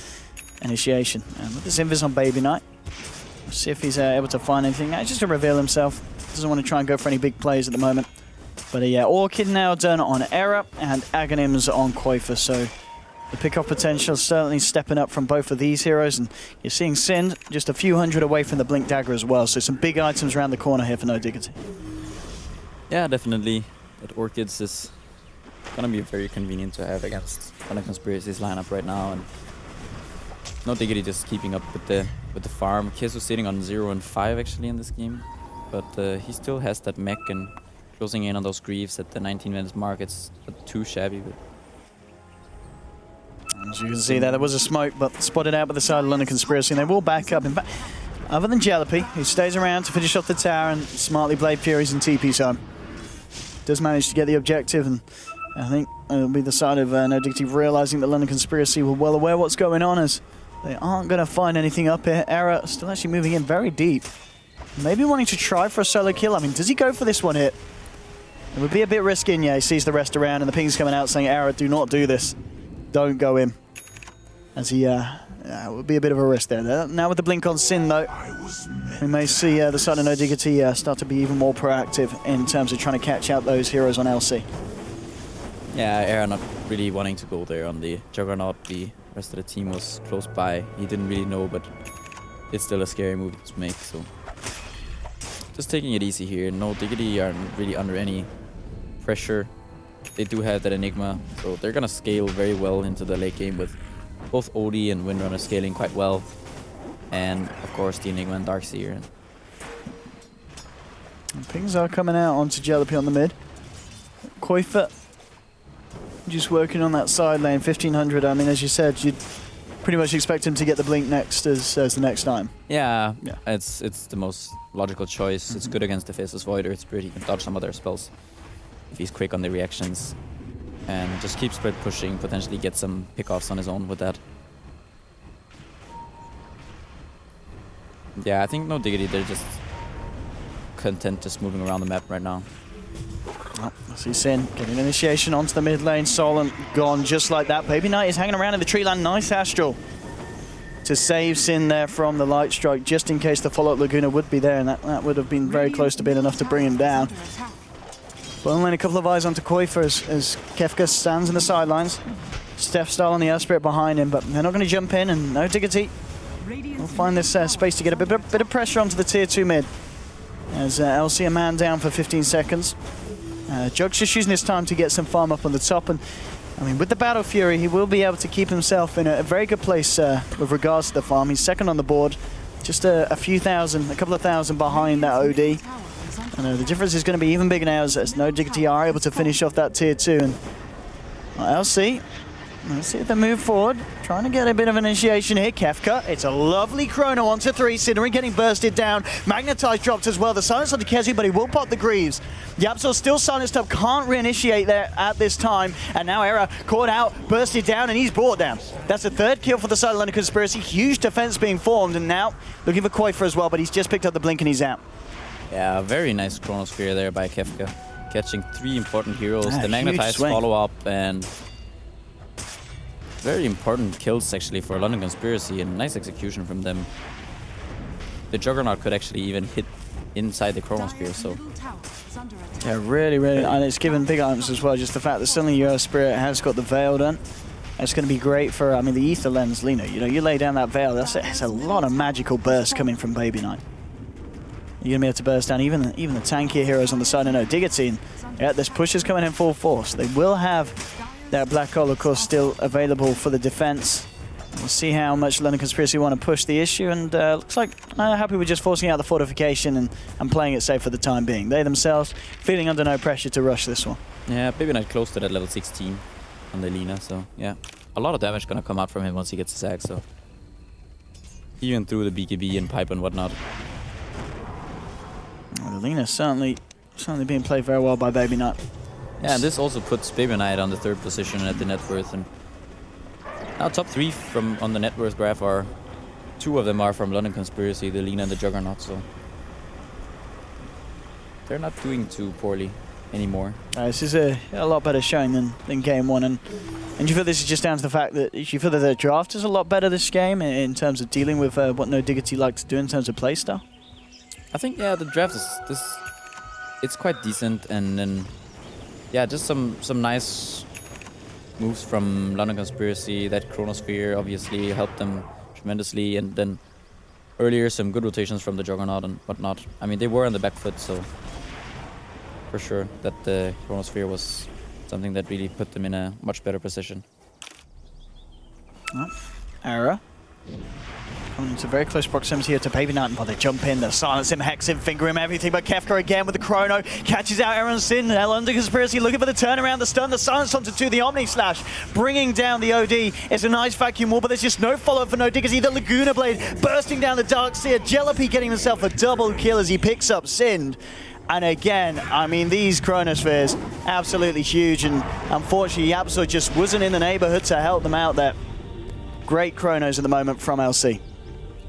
initiation. And with this Invis on Baby Knight, we'll see if he's able to find anything. Just to reveal himself. Doesn't want to try and go for any big plays at the moment. But yeah, Orchid now done on Era and Aghanims on Koifa, so the pick-off potential certainly stepping up from both of these heroes, and you're seeing Sin just a few hundred away from the Blink Dagger as well, so some big items around the corner here for No Diggity. Yeah, definitely. That Orchids is gonna be very convenient to have against London Conspiracy's lineup right now, and No Diggity just keeping up with the farm. Kesu sitting on 0 and 5 actually in this game, but he still has that mech and closing in on those Greaves at the 19 minutes mark. It's not too shabby. But as you can see there was a smoke, but spotted out by the side of London Conspiracy, and they will back up. In fact, other than Jalopy, who stays around to finish off the tower and smartly Blade Furies and TP time, does manage to get the objective, and I think it'll be the side of No Diggity realizing that London Conspiracy were well aware what's going on, as they aren't going to find anything up here. Era still actually moving in very deep. Maybe wanting to try for a solo kill. I mean, does he go for this one here? It would be a bit risky, and yeah, he sees the rest around, and the ping's coming out saying, Era, do not do this. Don't go in. As he, it would be a bit of a risk there. Now with the blink on Sin, though, we may see the side of No Diggity start to be even more proactive in terms of trying to catch out those heroes on LC. yeah, Era not really wanting to go there on the Juggernaut. The rest of the team was close by. He didn't really know, but it's still a scary move to make, so just taking it easy here. No Diggity aren't really under any pressure. They do have that Enigma, so they're gonna scale very well into the late game with both Odie and Windrunner scaling quite well, and of course the Enigma and Darkseer. And pings are coming out onto Jalopy on the mid. Koifa just working on that side lane, 1500. I mean, as you said, you'd pretty much expect him to get the blink next as the next time. Yeah, it's the most logical choice. It's good against the Faceless Void, Earth Spirit. He can dodge some of their spells if he's quick on the reactions, and just keep spread pushing, potentially get some pickoffs on his own with that. Yeah, I think No Diggity, they're just content just moving around the map right now. Oh, I see Sin getting initiation onto the mid lane. Solent gone just like that. Baby Knight is hanging around in the tree line. Nice Astral to save Sin there from the light strike, just in case the follow-up Laguna would be there, and that would have been very close to being enough to bring him down. But only a couple of eyes onto Koifa as Kefka stands in the sidelines. Steph style on the Earth Spirit behind him, but they're not going to jump in, and No Diggity will find this space to get a bit of pressure onto the tier 2 mid. As LC a man down for 15 seconds. Jug's just using his time to get some farm up on the top, and I mean, with the Battle Fury, he will be able to keep himself in a very good place with regards to the farm. He's second on the board, just a couple of thousand behind that OD. And the difference is going to be even bigger now as No Diggity are able to finish off that tier 2. And LC, let's see if they move forward. Trying to get a bit of an initiation here. Kefka, it's a lovely chrono onto 3. Sidney getting bursted down. Magnetize dropped as well. The silence onto Kezi, but he will pop the Greaves. Yapsor still silenced up, can't reinitiate there at this time. And now Era caught out, bursted down, and he's brought down. That's the third kill for the side of London Conspiracy. Huge defense being formed, and now looking for Koifa as well, but he's just picked up the blink and he's out. Yeah, very nice Chronosphere there by Kefka. Catching 3 important heroes, the Magnetize follow-up, and very important kills actually for London Conspiracy, and nice execution from them. The Juggernaut could actually even hit inside the Chronosphere, so yeah, really, and it's given big items as well, just the fact that suddenly your Spirit has got the Veil done. It's going to be great for, I mean, the Ether Lens Lina. You know, you lay down that Veil, it's a lot of magical bursts coming from Baby Knight. You're going to be able to burst down even the tankier heroes on the side. I know Diggity, and yeah, this push is coming in full force. They will have that Black Hole, of course, still available for the defense. We'll see how much London Conspiracy want to push the issue, and looks like they're happy with just forcing out the fortification and playing it safe for the time being. They themselves feeling under no pressure to rush this one. Yeah, Baby Knight close to that level 16 on the Lina, so yeah. A lot of damage gonna come out from him once he gets his axe, so. Even through the BKB and pipe and whatnot. Well, Lina certainly being played very well by Baby Knight. Yeah, and this also puts Baby Knight on the 3rd position at the net worth, and now top 3 from on the net worth graph are 2 of them are from London Conspiracy, the Lina and the Juggernaut, so they're not doing too poorly anymore. This is a lot better showing than game 1, and you feel this is just down to the fact that you feel that the draft is a lot better this game in terms of dealing with what No Diggity likes to do in terms of playstyle. I think, yeah, the draft is it's quite decent, and then yeah, just some nice moves from London Conspiracy. That Chronosphere obviously helped them tremendously, and then earlier some good rotations from the Juggernaut and whatnot. I mean, they were on the back foot, so for sure that the Chronosphere was something that really put them in a much better position. Era coming into very close proximity here to Baby Knight, but they jump in, they silence him, hex him, finger him, everything, but Kefka again with the Chrono, catches out Aaron Sin, London Conspiracy looking for the turnaround, the stun, the silence onto 2, the Omni Slash, bringing down the OD. It's a nice vacuum wall, but there's just no follow-up for No Diggity. The Laguna Blade bursting down the Darkseer, Jellapi getting himself a double kill as he picks up Sind. And again, I mean, these Chronospheres, absolutely huge, and unfortunately, Yapso just wasn't in the neighborhood to help them out there. Great Chronos at the moment from LC.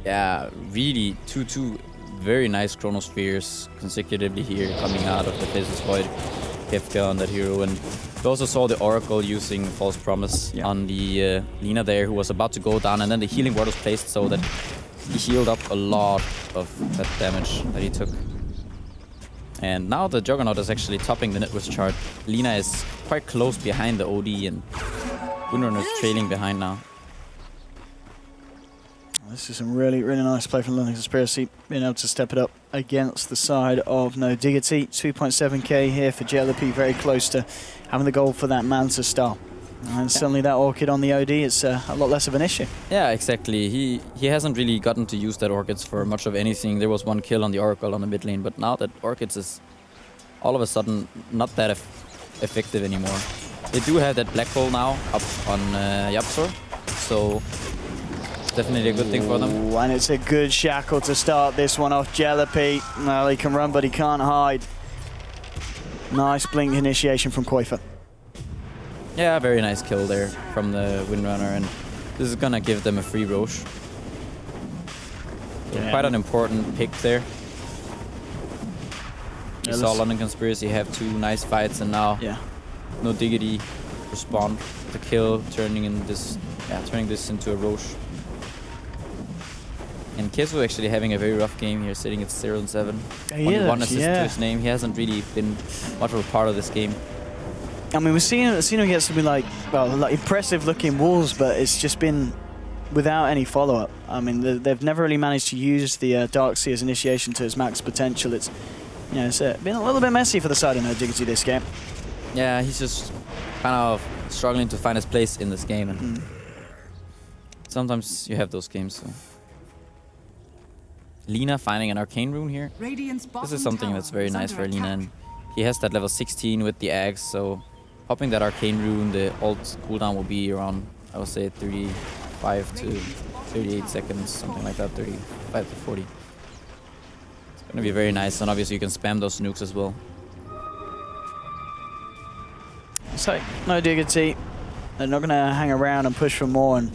Yeah, really, two very nice Chronospheres consecutively here coming out of the Faceless Void. Kefka on that hero, and we also saw the Oracle using False Promise on the Lina there, who was about to go down, and then the healing ward was placed so that he healed up a lot of that damage that he took. And now the Juggernaut is actually topping the net worth chart. Lina is quite close behind the OD, and Windrunner is trailing behind now. This is some really nice play from London Conspiracy, being able to step it up against the side of No Diggity. 2.7k here for Jellapi, very close to having the goal for that Manta Star. And suddenly that Orchid on the OD, it's a lot less of an issue. Yeah, exactly. He hasn't really gotten to use that Orchids for much of anything. There was one kill on the Oracle on the mid lane, but now that Orchids is all of a sudden not that effective anymore. They do have that Black Hole now up on Yapsor, so definitely a good thing for them. Ooh, and it's a good shackle to start this one off. Jellapi, well, he can run, but he can't hide. Nice blink initiation from Koifa. Yeah, very nice kill there from the Windrunner, and this is gonna give them a free Roche. Yeah. Quite an important pick there. We saw London Conspiracy have 2 nice fights, and now No Diggity respond the kill, turning this into a Roche. And Kesu actually having a very rough game here, sitting at 0-7. Only 1 assist to his name. He hasn't really been much of a part of this game. I mean, we've seen him get something like impressive looking walls, but it's just been without any follow-up. I mean, they've never really managed to use the Darkseer's initiation to its max potential. It's been a little bit messy for the side of No Diggity this game. Yeah, he's just kind of struggling to find his place in this game, and sometimes you have those games. So. Lina finding an Arcane Rune here. This is something that's very nice for Lina, and he has that level 16 with the Axe, so popping that Arcane Rune, the ult cooldown will be around, I would say, 35 to 38 seconds, something like that, 35 to 40. It's going to be very nice, and obviously you can spam those nukes as well. So, No Diggity, they're not going to hang around and push for more, and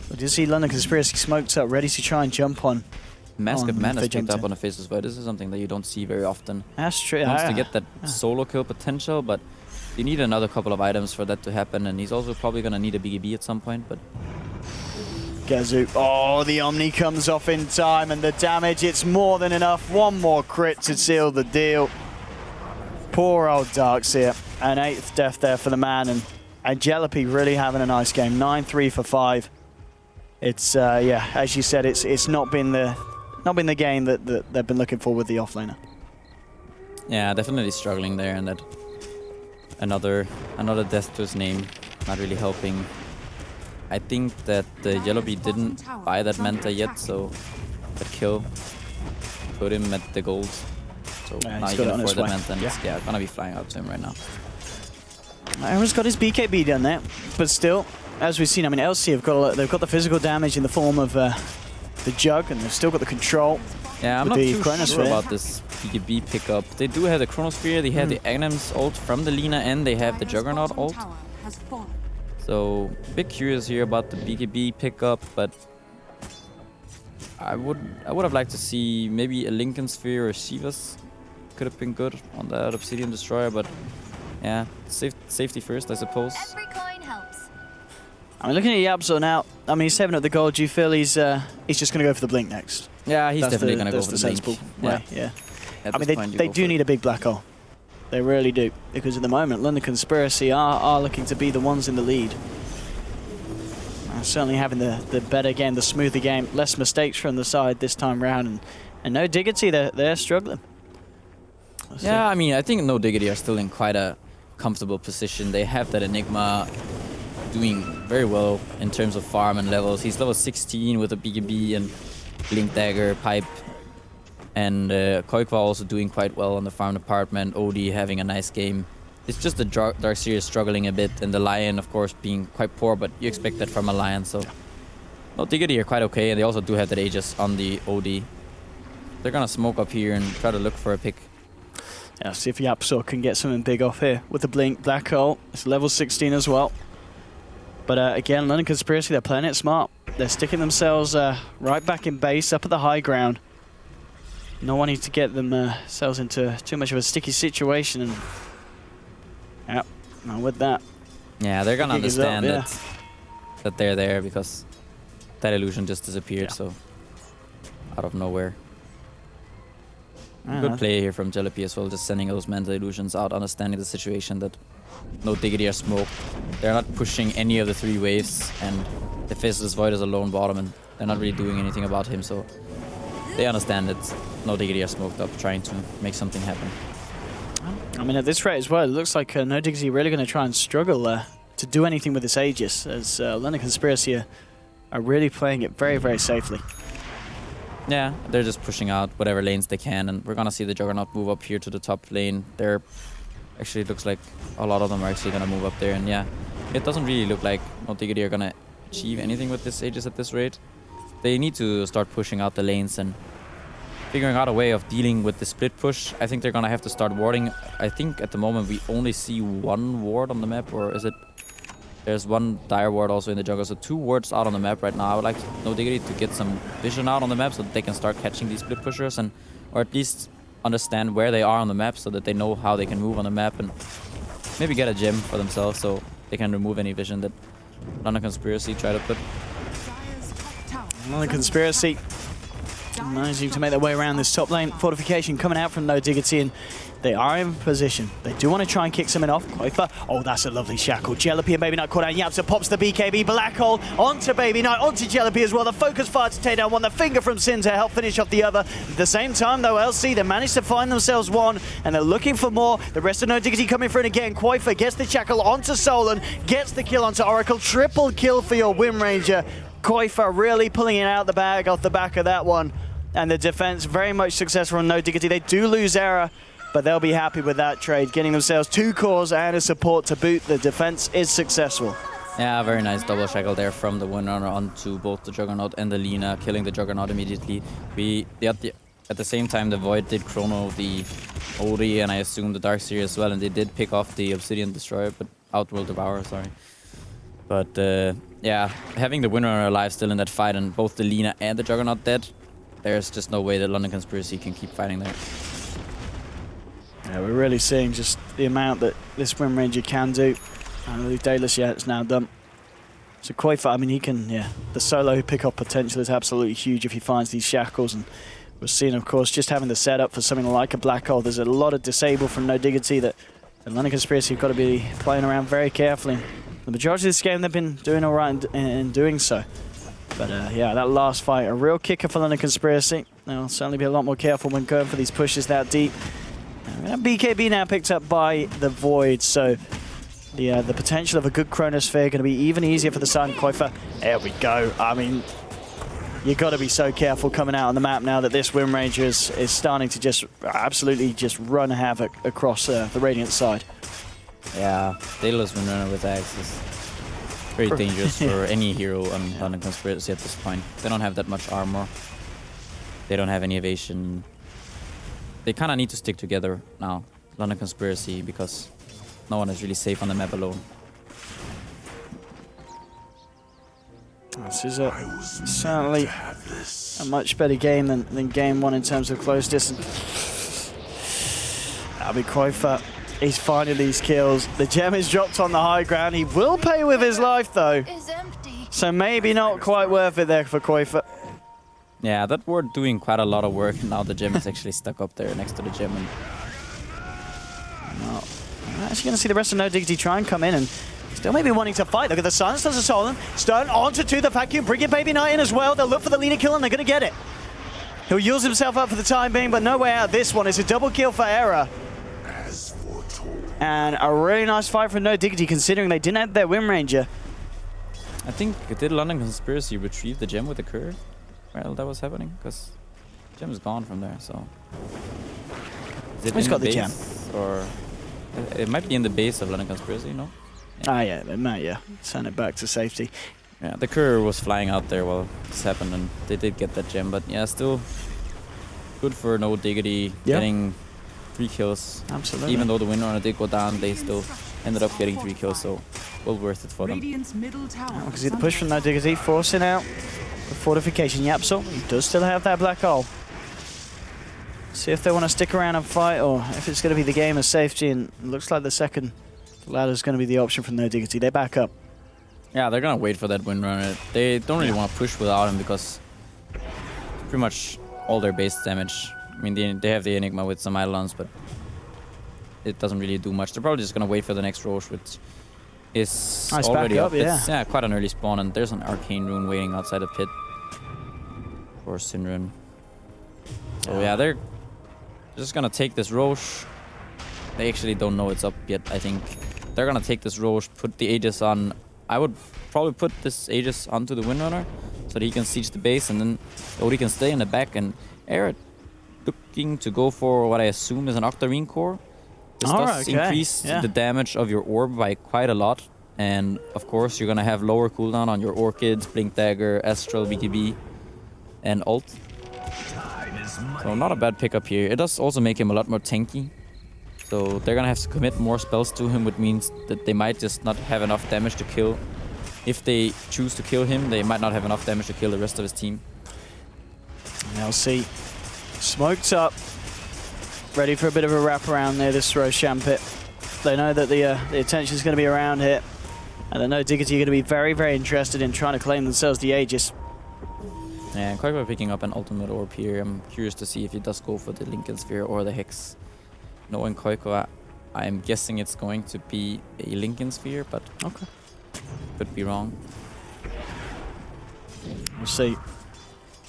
we do see London Conspiracy smoked up, ready to try and jump on. Mask of Mana picked up on a Faceless Void. This is something that you don't see very often. That's true. He wants to get that solo kill potential, but you need another couple of items for that to happen, and he's also probably going to need a BKB at some point. But Gazu. Oh, the Omni comes off in time, and the damage, it's more than enough. 1 more crit to seal the deal. Poor old Darkseer. An 8th death there for the man, and And Jalopy really having a nice game. 9-3 for 5. It's yeah, as you said, it's not been the game that they've been looking for with the offlaner. Yeah, definitely struggling there, and that another death to his name, not really helping. I think that the Jalopy didn't buy that Manta yet, so that kill put him at the gold. So Yeah, now he's he got can it on his afford the way. Manta, and Yeah. it's gonna be flying out to him right now. Aaron's got his BKB done there, but still, as we've seen, I mean, LC they've got the physical damage in the form of the Jug, and they've still got the control. Yeah, I'm with not the too Chronosphere. sure about this BKB pickup. They do have the Chronosphere, they have the Aghanim's ult from the Lina, and they have the Juggernaut ult. So, a bit curious here about the BKB pickup, but I would have liked to see maybe a Lincoln Sphere or Shivas. Could have been good on that Obsidian Destroyer, but yeah, safety first, I suppose. Every coin helps. I mean, looking at Yapzor now, I mean, he's 7 at the gold. Do you feel he's just going to go for the Blink next? Yeah, he's That's definitely going to go for the Blink. sensible way, yeah. At I mean, this point, you they go do for need a big black hole. They really do. Because at the moment, London Conspiracy are looking to be the ones in the lead. Certainly having the better game, the smoother game, less mistakes from the side this time round. And no Diggity, they're struggling. Let's Yeah, see. I mean, I think No Diggity are still in quite a comfortable position. They have that Enigma doing very well in terms of farm and levels. He's level 16 with a BKB and Blink Dagger, Pipe. And Koikwa also doing quite well on the farm department. Odie having a nice game. It's just the Darkseer struggling a bit, and the Lion, of course, being quite poor, but you expect that from a Lion, so... No, Diggity are quite okay, and they also do have that Aegis on the OD. They're gonna smoke up here and try to look for a pick. Yeah, see if Yapzor can get something big off here with the Blink Black Hole. It's level 16 as well. But again, London Conspiracy, they're playing it smart. They're sticking themselves right back in base, up at the high ground. No wanting to get themselves into too much of a sticky situation. And yeah, now with that, Yeah, they're gonna Kick is up, understand yeah. that they're there because that illusion just disappeared, Yeah. so out of nowhere. I don't Good know. play here from Jalopy as well, just sending those mental illusions out, understanding the situation that no Diggity or smoke. They're not pushing any of the 3 waves, and the Faceless Void is a lone bottom, and they're not really doing anything about him, so they understand that no Diggity are smoked up, trying to make something happen. I mean, at this rate as well, it looks like No Diggity really going to try and struggle to do anything with this Aegis, as London Conspiracy are really playing it very, very safely. Yeah, they're just pushing out whatever lanes they can, and we're gonna see the Juggernaut move up here to the top lane. They're actually, it looks like a lot of them are actually gonna move up there, and yeah, it doesn't really look like No Diggity are gonna achieve anything with this Aegis at this rate. They need to start pushing out the lanes and figuring out a way of dealing with the split push. I think they're gonna have to start warding. I think at the moment we only see 1 ward on the map, or is it? There's 1 dire ward also in the jungle, so 2 wards out on the map right now. I would like No Diggity to get some vision out on the map so that they can start catching these split pushers, and or at least understand where they are on the map so that they know how they can move on the map, and maybe get a gem for themselves so they can remove any vision that London Conspiracy try to put. London Conspiracy managing to make their way around this top lane. Fortification coming out from No Diggity, and they are in position. They do want to try and kick something off. Koifa, oh, that's a lovely shackle. Jalopy and Baby Knight caught out. Yapzor pops the BKB. Black Hole onto Baby Knight, onto Jalopy as well. The focus fire to take down one. The finger from Sin to help finish off the other. At the same time, though, LC, they managed to find themselves 1, and they're looking for more. The rest of No Diggity coming through, and again, Koifa gets the shackle onto Solon, gets the kill onto Oracle. Triple kill for your Wind Ranger. Koifa really pulling it out the bag off the back of that one. And the defense very much successful on No Diggity. They do lose Era, but they'll be happy with that trade, getting themselves 2 cores and a support to boot. The defense is successful. Yeah, very nice double shackle there from the Windrunner onto both the Juggernaut and the Lina, killing the Juggernaut immediately. At the same time, the Void did chrono the Ori, and I assume the Darkseer as well, and they did pick off the Obsidian Destroyer, but Outworld Devourer, sorry. But yeah, having the Windrunner alive still in that fight, and both the Lina and the Juggernaut dead, there's just no way that London Conspiracy can keep fighting there. Yeah, we're really seeing just the amount that this Wind Ranger can do. I don't believe Daedalus yet, it's now done. So Koifa, I mean, he can, yeah, the solo pick-up potential is absolutely huge if he finds these shackles. And we're seeing, of course, just having the setup for something like a Black Hole. There's a lot of disable from No Diggity that the London Conspiracy have got to be playing around very carefully. The majority of this game, they've been doing all right in doing so. But yeah, that last fight, a real kicker for London Conspiracy. They'll certainly be a lot more careful when going for these pushes that deep. BKB now picked up by the Void, so the potential of a good Chronosphere going to be even easier for the Silent Koifa. There we go. I mean, you got to be so careful coming out on the map now that this Wind Ranger is starting to just absolutely just run havoc across the Radiant side. Yeah, Daedalus Windrunner with Axe is very dangerous for any hero on London Conspiracy at this point. They don't have that much armor. They don't have any evasion. They kind of need to stick together now, London Conspiracy, because no one is really safe on the map alone. This is certainly a much better game than game one in terms of close distance. That'll be Koifa. He's finding these kills. The gem is dropped on the high ground. He will pay with his life though. So maybe not quite worth it there for Koifa. Yeah, that ward doing quite a lot of work. Now the gem is actually stuck up there next to the gem. And well, I'm actually going to see the rest of No Diggity try and come in and still maybe wanting to fight. Look at the Silence does a Solemn. Stern onto the vacuum. Bring your Baby Knight in as well. They'll look for the leader kill and they're going to get it. He'll use himself up for the time being, but no way out of this one. It's a double kill for Era. And a really nice fight from No Diggity considering they didn't have their Wind Ranger. I think, did London Conspiracy retrieve the gem with the curve while that was happening? Because the gem is gone from there, so... Is it Who's got the base? gem? Or... It might be in the base of London Conspiracy, no? Ah, yeah, they might, yeah. Send it back to safety. Yeah, the courier was flying out there while this happened, and they did get that gem, but yeah, still good for No Diggity getting 3 kills. Absolutely. Even though the Windrunner did go down, they still ended up getting 3 kills, so well worth it for them. You can see the push from No Diggity, forcing out the fortification. Yapsel, he does still have that black hole. See if they want to stick around and fight, or if it's going to be the game of safety, and it looks like the second ladder is going to be the option from No Diggity. They back up. Yeah, they're gonna wait for that Windrunner. They don't really want to push without him because pretty much all their base damage. I mean, they have the Enigma with some Eidolons, but it doesn't really do much. They're probably just gonna wait for the next Roche, which is nice already up. It's quite an early spawn, and there's an Arcane Rune waiting outside the pit for Sinrun. So yeah, they're just gonna take this Roche. They actually don't know it's up yet, I think. They're gonna take this Roche, put the Aegis on. I would probably put this Aegis onto the Windrunner so that he can siege the base, and then Odie can stay in the back. And Aerith looking to go for what I assume is an Octarine core. This does increase the damage of your orb by quite a lot. And of course, you're gonna have lower cooldown on your Orchids, Blink Dagger, Astral, BKB, and ult. So not a bad pickup here. It does also make him a lot more tanky. So they're gonna have to commit more spells to him, which means that they might just not have enough damage to kill. If they choose to kill him, they might not have enough damage to kill the rest of his team. LC smoked up, ready for a bit of a wraparound there, this Roshan pit. They know that the attention is going to be around here, and they know Diggity are going to be very, very interested in trying to claim themselves the Aegis. And Koifa picking up an ultimate orb here. I'm curious to see if he does go for the Lincoln Sphere or the Hex. Knowing Koifa, I'm guessing it's going to be a Lincoln Sphere, but could be wrong. We'll see.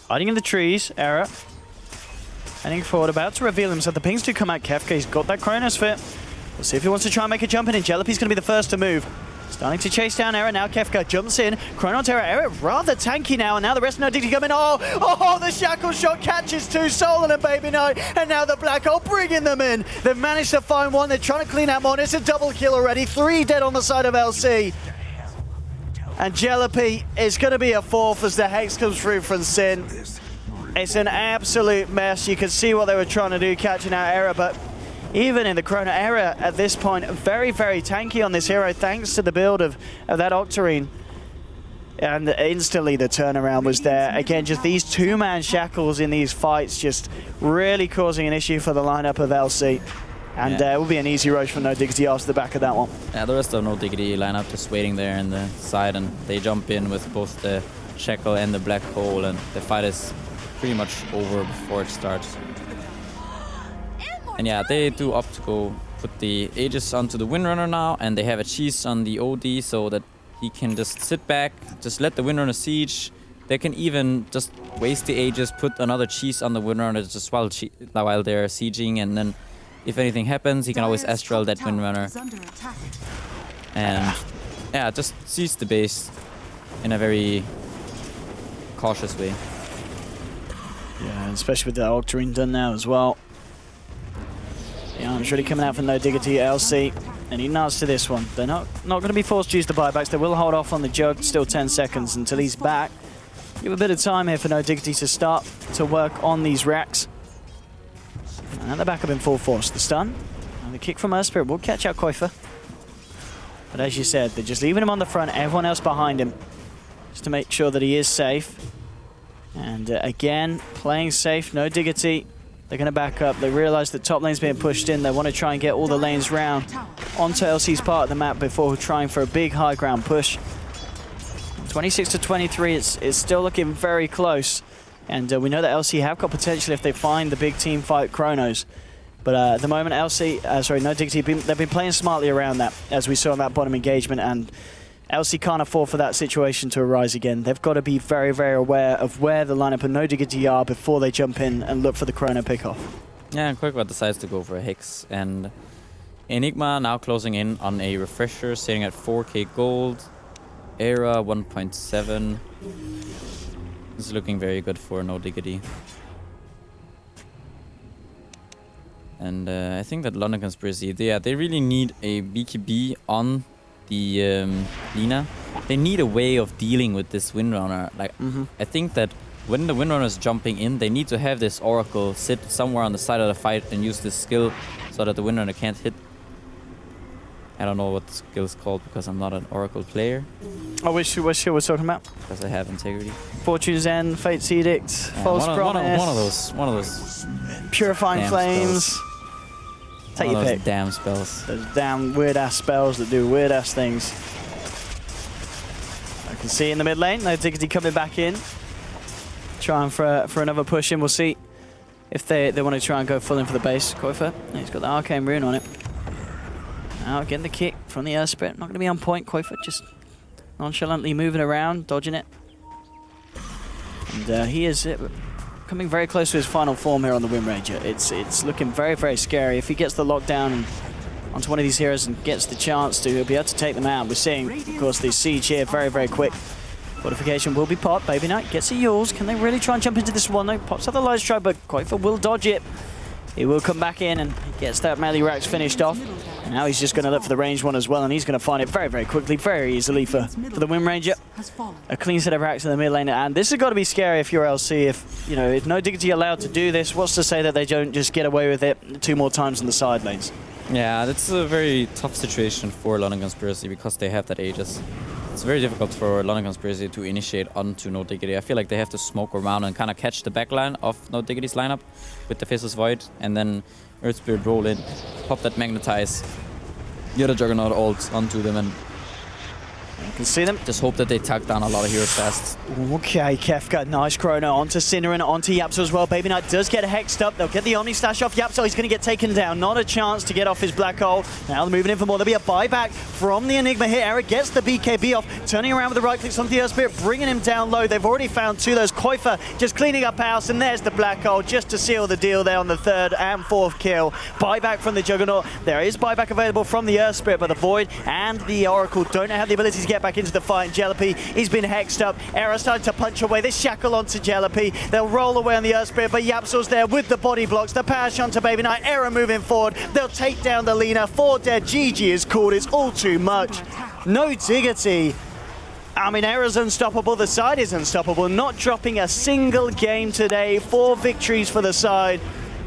Hiding in the trees, Era. Heading forward, about to reveal himself. The pings do come out. Kefka, he's got that Chronosphere. We'll see if he wants to try and make a jump in. Jelepi's going to be the first to move. Starting to chase down Era now. Kefka jumps in. Chrono Terror. Era rather tanky now. And now the rest of No Diggity coming. Oh, the shackle shot catches 2 Soul and Baby Knight. And now the Black Hole bringing them in. They've managed to find one. They're trying to clean out more. It's a double kill already. 3 dead on the side of LC. And Jelepi is going to be a 4th as the Hex comes through from Sin. It's an absolute mess. You can see what they were trying to do, catching out Era, but even in the Chrono Era at this point, very, very tanky on this hero, thanks to the build of that Octarine. And instantly the turnaround was there. Again, just these 2-man shackles in these fights just really causing an issue for the lineup of LC. And it will be an easy rush for No Diggity after the back of that one. Yeah, the rest of No Diggity lineup just waiting there in the side, and they jump in with both the shackle and the black hole, and the fight is pretty much over before it starts. And yeah, they do opt to go put the Aegis onto the Windrunner now, and they have a cheese on the OD so that he can just sit back, just let the Windrunner siege. They can even just waste the Aegis, put another cheese on the Windrunner just while they're sieging, and then if anything happens, he can always Astral that Windrunner. And yeah, just seize the base in a very cautious way. Yeah, especially with the Octarine done now as well. The arm's really coming out for no Diggity LC, and he nods to this one. They're not going to be forced to use the buybacks. They will hold off on the Jug, still 10 seconds until he's back. Give a bit of time here for no Diggity to start to work on these racks. And they're back up in full force. The stun and the kick from Earth Spirit will catch out Koifa. But as you said, they're just leaving him on the front, everyone else behind him, just to make sure that he is safe. And again, playing safe, no Diggity. They're going to back up. They realize that top lane's being pushed in. They want to try and get all the lanes round onto LC's part of the map before trying for a big high ground push. 26 to 23, it's still looking very close. And we know that LC have got potential if they find the big team fight Chronos. But at the moment, no Diggity, they've been playing smartly around that, as we saw in that bottom engagement. And LC can't afford for that situation to arise again. They've got to be very, very aware of where the lineup and no Diggity are before they jump in and look for the Chrono pickoff. Yeah, and Koifa decides to go for a Hex. And Enigma now closing in on a Refresher, sitting at 4k gold. Era 1.7. This is looking very good for no Diggity. And I think that London Conspiracy, they really need a BKB on the Lina. They need a way of dealing with this Windrunner. Like, I think that when the Windrunner is jumping in, they need to have this Oracle sit somewhere on the side of the fight and use this skill so that the Windrunner can't hit. I don't know what the skill is called because I'm not an Oracle player. Oh, which skill we're talking about? Because I have Integrity. Fortune's End, Fate's Edict, False Promise. One of those. Purifying Flames. Spells. Take your pick. Damn spells. Those damn weird-ass spells that do weird-ass things. I can see in the mid lane, no Diggity coming back in. Trying for another push in. We'll see if they want to try and go full in for the base. Koifa, he's got the Arcane Rune on it. Now getting the kick from the Earth Spirit. Not going to be on point. Koifa just nonchalantly moving around, dodging it. And he is coming very close to his final form here on the Wind Ranger. It's looking very, very scary. If he gets the lockdown onto one of these heroes and gets the chance to, he'll be able to take them out. We're seeing, of course, the siege here very, very quick. Fortification will be popped. Baby Knight gets a Yules. Can they really try and jump into this one? No, pops out the Light Strike, but Koifa will dodge it. He will come back in and he gets that melee racks finished off. And now he's just going to look for the ranged one as well, and he's going to find it very, very quickly, very easily for the Wind Ranger. A clean set of racks in the mid lane, and this has got to be scary if you're LC. If no Diggity allowed to do this, what's to say that they don't just get away with it 2 more times in the side lanes? Yeah, that's a very tough situation for London Conspiracy because they have that Aegis. It's very difficult for London Conspiracy to initiate onto no Diggity. I feel like they have to smoke around and kind of catch the backline of no Diggity's lineup with the Faceless Void, and then Earth Spirit roll in, pop that Magnetize, get a Juggernaut ult onto them, and you can see them. Just hope that they tag down a lot of heroes fast. Okay, Kefka, nice Chrono onto Sinner and onto Yapso as well. Baby Knight does get hexed up. They'll get the Omni Stash off Yapso. He's going to get taken down. Not a chance to get off his Black Hole. Now they're moving in for more. There'll be a buyback from the Enigma here. Eric gets the BKB off, turning around with the right clicks onto the Earth Spirit, bringing him down low. They've already found 2 of those. Koifa just cleaning up house, and there's the Black Hole just to seal the deal there on the 3rd and 4th kill. Buyback from the Juggernaut. There is buyback available from the Earth Spirit, but the Void and the Oracle don't have the ability to get back into the fight. Jellapi, he's been hexed up. Era starting to punch away. They shackle onto Jellapi. They'll roll away on the Earth Spirit, but Yapso's there with the body blocks. The power shot to Baby Knight. Era moving forward. They'll take down the Lina. 4 dead. GG is called. It's all too much. No Diggity. I mean, Era's unstoppable. The side is unstoppable. Not dropping a single game today. 4 victories for the side.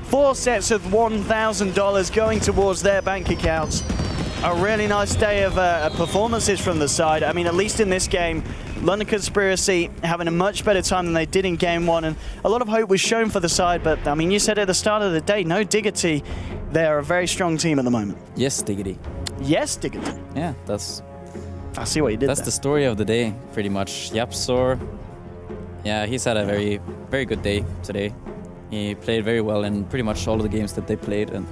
4 sets of $1,000 going towards their bank accounts. A really nice day of performances from the side. I mean, at least in this game, London Conspiracy having a much better time than they did in game 1, and a lot of hope was shown for the side, but I mean, you said at the start of the day, no Diggity. They are a very strong team at the moment. Yes, Diggity. Yes, Diggity. Yeah, that's... I see what you did That's there. the story of the day, pretty much. Yapsor, yeah, he's had a very, very good day today. He played very well in pretty much all of the games that they played, and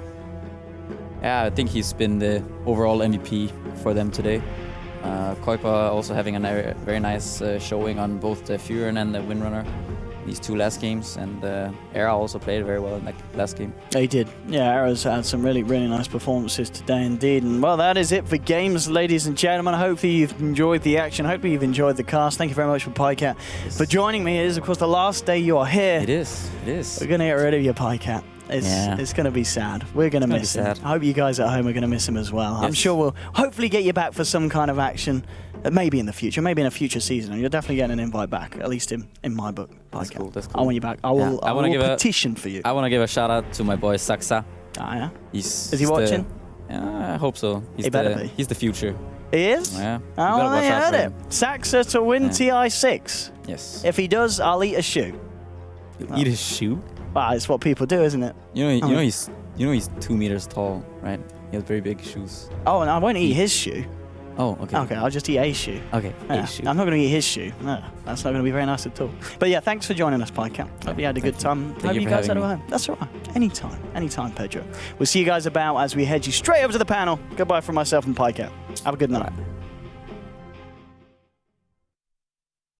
Yeah, I think he's been the overall MVP for them today. Koipa also having a very nice showing on both the Furen and the Windrunner these 2 last games, and Era also played very well in that last game. They did. Yeah, Era's had some really, really nice performances today indeed. And well, that is it for games, ladies and gentlemen. Hopefully you've enjoyed the action. Hopefully you've enjoyed the cast. Thank you very much for PyCat for joining me. It is, of course, the last day you are here. It is. It is. We're going to get rid of you, PyCat. It's going to be sad. We're going to miss him. I hope you guys at home are going to miss him as well. Yes. I'm sure we'll hopefully get you back for some kind of action, maybe in the future, maybe in a future season. And you're definitely getting an invite back, at least in my book. That's cool. That's cool. I want you back. I will petition for you. I want to give a shout out to my boy Saksa. Yeah? Is he watching? I hope so. He better be. He's the future. He is? Yeah. Oh, I heard it. Saxa to win TI6. Yes. If he does, I'll eat a shoe. You'll eat a shoe? Well, it's what people do, isn't it? You know he's 2 meters tall, right? He has very big shoes. Oh, and I won't eat his shoe. Oh, okay. Okay, I'll just eat a shoe. Okay, a shoe. I'm not going to eat his shoe. No, that's not going to be very nice at all. But yeah, thanks for joining us, PyCat. Hope you had a good time. Hope you guys had a home. That's all right. Anytime, Pedro. We'll see you guys about as we head you straight over to the panel. Goodbye from myself and PyCat. Have a good night.